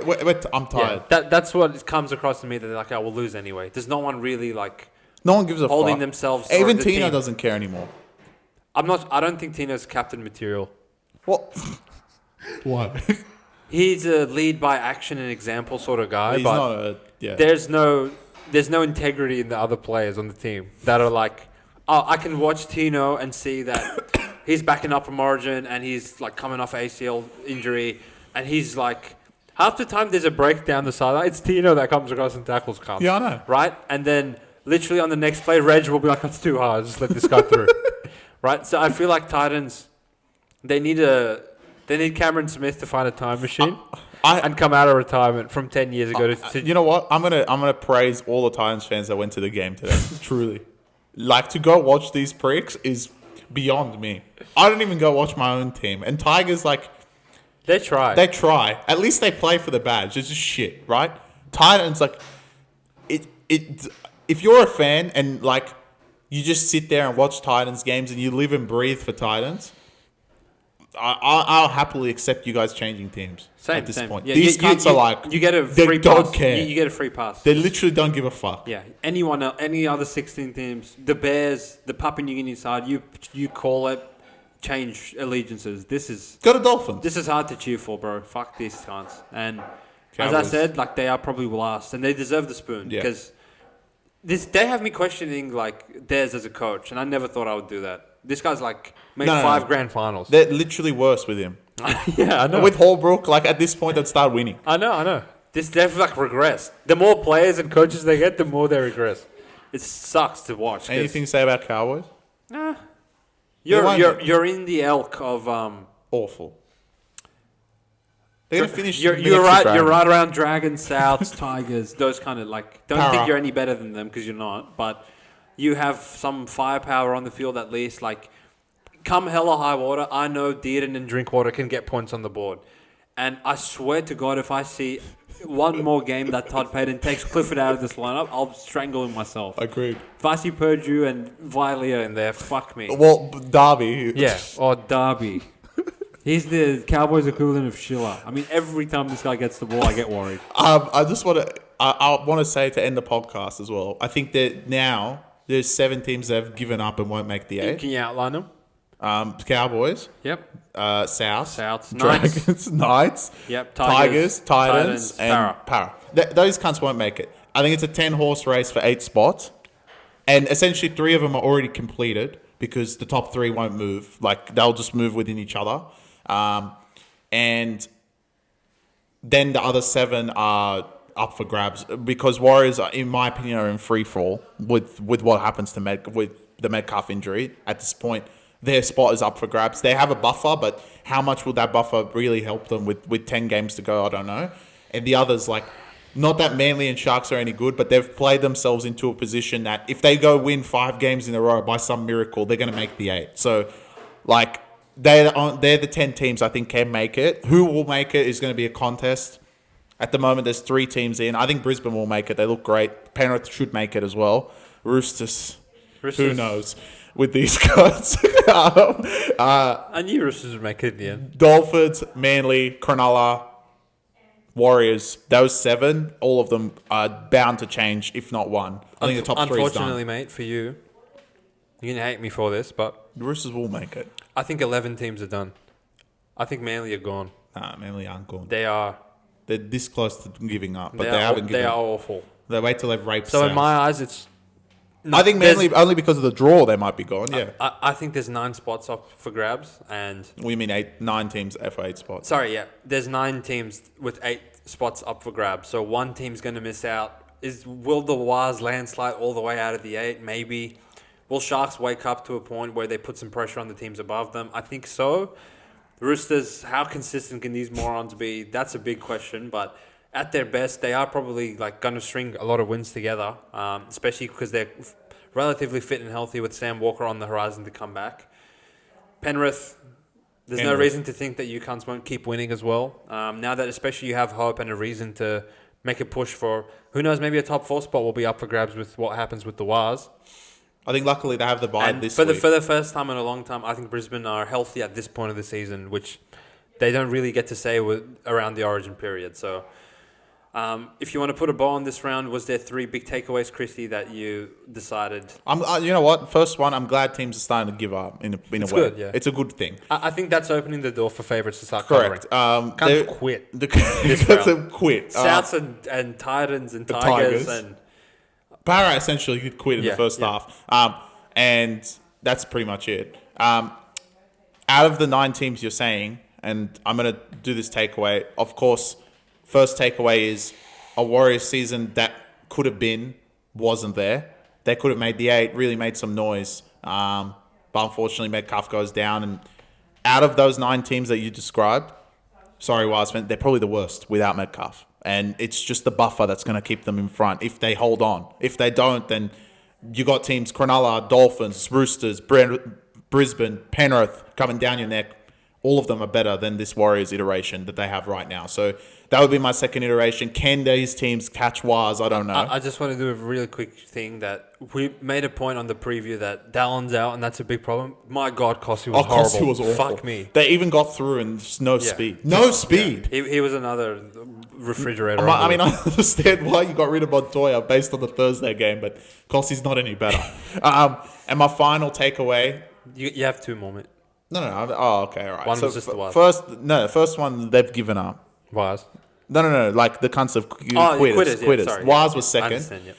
I'm tired. Yeah, that's what comes across to me. That they're like, oh, we'll lose anyway. There's no one really like No one gives a holding fuck. themselves. Even for the Tino team. doesn't care anymore. I don't think Tino's captain material. What? What? He's a lead by action and example sort of guy, He's but not a. Yeah. there's no integrity in the other players on the team that are like, oh, I can watch Tino and see that he's backing up from Origin and he's like coming off ACL injury, and he's like, half the time there's a break down the sideline, it's Tino that comes across and tackles come. Yeah, I know. Right? And then literally on the next play, Reg will be like, that's too hard, just let this guy through. Right? So I feel like Titans, they need Cameron Smith to find a time machine and come out of retirement from 10 years ago to You know what? I'm gonna praise all the Titans fans that went to the game today. Truly, like to go watch these pricks is beyond me. I don't even go watch my own team. And Tigers, like, they try. they try. At least they play for the badge. It's just shit, right? Titans, like, it. If you're a fan and like you just sit there and watch Titans games and you live and breathe for Titans, I'll happily accept you guys changing teams at this point. Yeah, These cunts are like, you get a they free don't pass. care. You get a free pass. They literally don't give a fuck. Yeah, any other 16 teams, the Bears, the Papua New Guinea side, you call it, change allegiances. This is Dolphins. hard to cheer for, bro. Fuck these cunts. And as I Cowboys. said, like they are probably last, and they deserve the spoon Yeah. because they have me questioning like theirs as a coach, and I never thought I would do that. This guy's like made No. 5 grand finals. They're literally worse with him. Yeah, I know. With Holbrook, like at this point, they'd start winning. I know. They've like regressed. The more players and coaches they get, the more they regress. It sucks to watch. 'cause Anything to say about Cowboys? You're in the elk of Awful. They're gonna finish. You're the next right. round. You're right around Dragons, Souths, Tigers. Those kind of like. Don't Para. think you're any better than them because you're not. But you have some firepower on the field at least. Like, come hell or high water, I know Dearden and Drinkwater can get points on the board. And I swear to God, if I see one more game that Todd Payton takes Clifford out of this lineup, I'll strangle him myself. Agreed. If I see Purdue and Vilea in there, fuck me. Well, Derby. Yeah, or Darby. He's the Cowboys equivalent of Schiller. I mean, every time this guy gets the ball, I get worried. I just want to. I want to say to end the podcast as well. I think that now there's 7 teams that have given up and won't make the 8. Can you outline them? Cowboys. Yep. South. Knights. Dragons. Knights. Yep. Tigers. Titans. And Para. Those cunts won't make it. I think it's a 10-horse race for 8 spots, and essentially 3 of them are already completed because the top 3 won't move. Like they'll just move within each other. And then the other 7 are up for grabs because Warriors, in my opinion, are in free fall with what happens to with the Metcalf injury. At this point, their spot is up for grabs. They have a buffer, but how much will that buffer really help them with 10 games to go? I don't know. And the others, like, not that Manly and Sharks are any good, but they've played themselves into a position that if they go win 5 games in a row by some miracle, they're going to make the 8. So, like, they're the 10 teams I think can make it. Who will make it is going to be a contest. At the moment, there's 3 teams in. I think Brisbane will make it. They look great. Penrith should make it as well. Roosters. Who knows with these guys. I knew Roosters would make it in the end. Dolphins, Manly, Cronulla, Warriors. Those 7, all of them are bound to change, if not one. I think the top 3 is Unfortunately, done. mate, for you, you're going to hate me for this, but The Roosters will make it. I think 11 teams are done. I think Manly are gone. Nah, Manly aren't gone. They are. They're this close to giving up, but they haven't given They are up. awful. They wait till they've raped So South. in my eyes, it's. I think there's- Manly, only because of the draw, they might be gone, yeah. I think there's 9 spots up for grabs, and We mean 9 teams for 8 spots. sorry, yeah, there's 9 teams with 8 spots up for grabs. So one team's going to miss out. Will the Wars landslide all the way out of the 8? Maybe. Will Sharks wake up to a point where they put some pressure on the teams above them? I think so. The Roosters, how consistent can these morons be? That's a big question, but at their best, they are probably like going to string a lot of wins together, especially because they're relatively fit and healthy with Sam Walker on the horizon to come back. Penrith, there's no reason to think that you cunts won't keep winning as well. Now that especially you have hope and a reason to make a push for, who knows, maybe a top 4 spot will be up for grabs with what happens with the Wars. I think luckily they have the bye this week. For the first time in a long time, I think Brisbane are healthy at this point of the season, which they don't really get to say around the origin period. So if you want to put a bow on this round, was there 3 big takeaways, Christy, that you decided? You know what? First one, I'm glad teams are starting to give up in a way. Good, yeah. It's a good thing. I think that's opening the door for favourites to start Correct. covering. Can't quit. Quit. Souths and Titans and Tigers and... Parra essentially did quit in the first half. And that's pretty much it. Out of the 9 teams you're saying, and I'm going to do this takeaway, of course, first takeaway is a Warriors season that could have been, wasn't there. They could have made the 8, really made some noise. But unfortunately, Metcalf goes down. And out of those 9 teams that you described, sorry, Wiseman, they're probably the worst without Metcalf. And it's just the buffer that's going to keep them in front if they hold on. If they don't, then you got teams Cronulla, Dolphins, Roosters, Brisbane, Penrith coming down your neck. All of them are better than this Warriors iteration that they have right now. So that would be my second iteration. Can these teams catch Wars? I don't know. I just want to do a really quick thing that we made a point on the preview that Dallon's out and that's a big problem. My God, Kossi was horrible. Kossi was awful. Fuck me. They even got through and just no speed. No speed. Yeah. He was another refrigerator. I mean, I understand why you got rid of Montoya based on the Thursday game, but Kossi's not any better. And my final takeaway... You have 2 more, mate. No. Oh, okay, all right. One was just the Waz. First one, they've given up. Waz? No. Like the cunts of quitters. Yeah, sorry, Waz was second. I understand, yep.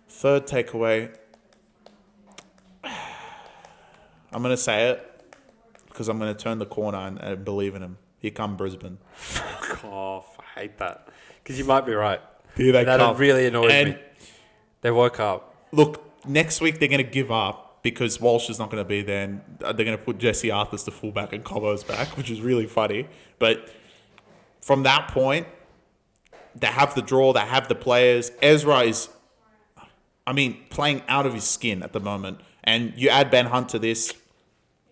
Third takeaway. I'm going to say it because I'm going to turn the corner and believe in him. Here come Brisbane. Fuck off. I hate that. Because you might be right. Here they that come. Really annoys me. They woke up. Look, next week they're going to give up. Because Walsh is not going to be there, and they're going to put Jesse Arthurs to fullback and Cobbo's back, which is really funny. But from that point, they have the draw, they have the players. Ezra is, playing out of his skin at the moment. And you add Ben Hunt to this,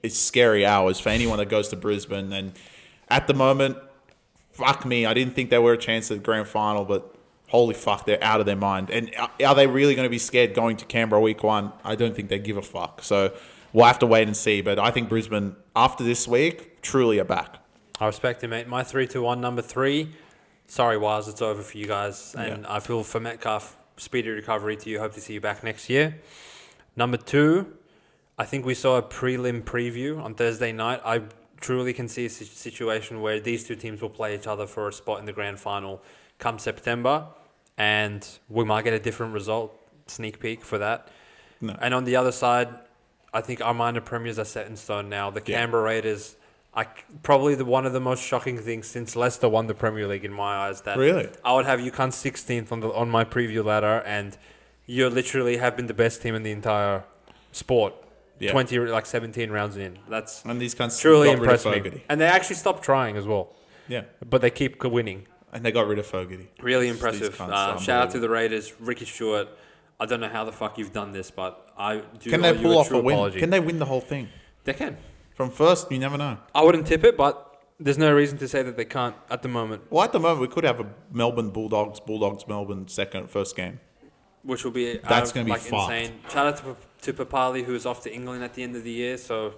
it's scary hours for anyone that goes to Brisbane. And at the moment, fuck me, I didn't think they were a chance at the grand final, but holy fuck, they're out of their mind. And are they really going to be scared going to Canberra week 1? I don't think they give a fuck. So we'll have to wait and see. But I think Brisbane, after this week, truly are back. I respect it, mate. My 3-2-1, number 3. Sorry, Waz, it's over for you guys. And I feel for Metcalf, speedy recovery to you. Hope to see you back next year. Number 2, I think we saw a prelim preview on Thursday night. I truly can see a situation where these 2 teams will play each other for a spot in the grand final come September, and we might get a different result, sneak peek for that. No. And on the other side, I think our minor premiers are set in stone now. The Canberra Raiders are probably one of the most shocking things since Leicester won the Premier League in my eyes. That really? I would have UConn 16th on my preview ladder, and you literally have been the best team in the entire sport. 17 rounds in. And these cunts truly got rid of impressed me. Fogarty. And they actually stopped trying as well. Yeah. But they keep winning. And they got rid of Fogarty. Really impressive. Shout out to the Raiders. Ricky Stewart. I don't know how the fuck you've done this, but I do. Can they pull off a win? Apology. Can they win the whole thing? They can. From first, you never know. I wouldn't tip it, but there's no reason to say that they can't at the moment. Well, at the moment, we could have a Melbourne Bulldogs Melbourne first game. Which will be that's going to be fucked. Insane. Shout out to Papali, who is off to England at the end of the year, so...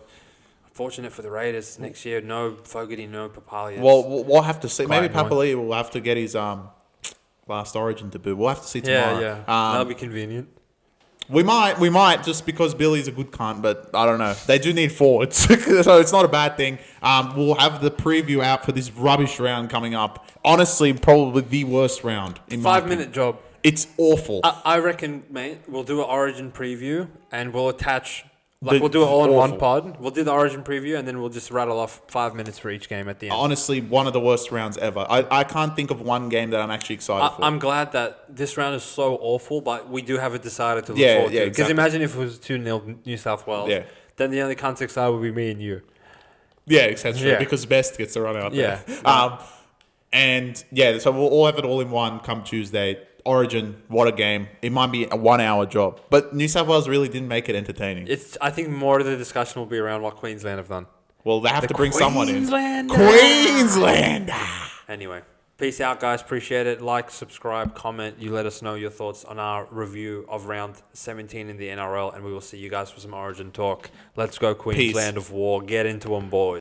Fortunate for the Raiders next year. No Fogarty, no Papali. Well, we'll have to see. Maybe annoying. Papali will have to get his last Origin debut. We'll have to see tomorrow. Yeah. That'll be convenient. We might just because Billy's a good cunt, but I don't know. They do need forwards, so it's not a bad thing. We'll have the preview out for this rubbish round coming up. Honestly, probably the worst round in my opinion. 5-minute job. It's awful. I reckon, mate, we'll do an Origin preview and we'll attach... we'll do it all in one pod. We'll do the Origin preview and then we'll just rattle off 5 minutes for each game at the end. Honestly, one of the worst rounds ever. I can't think of one game that I'm actually excited for. I'm glad that this round is so awful, but we do have a decider to look forward to. Because imagine if it was 2-0 New South Wales. Yeah. Then the only context I would be me and you. Yeah, essentially, Yeah. because best gets to run out there. Yeah. And yeah, so we'll all have it all in one come Tuesday. Origin, what a game. It might be a 1 hour job. But New South Wales really didn't make it entertaining. I think more of the discussion will be around what Queensland have done. Well, they have to bring someone in. Queenslander! Queensland! Anyway, peace out, guys. Appreciate it. Like, subscribe, comment. You let us know your thoughts on our review of round 17 in the NRL, and we will see you guys for some Origin talk. Let's go, Queensland of War. Get into them, boys.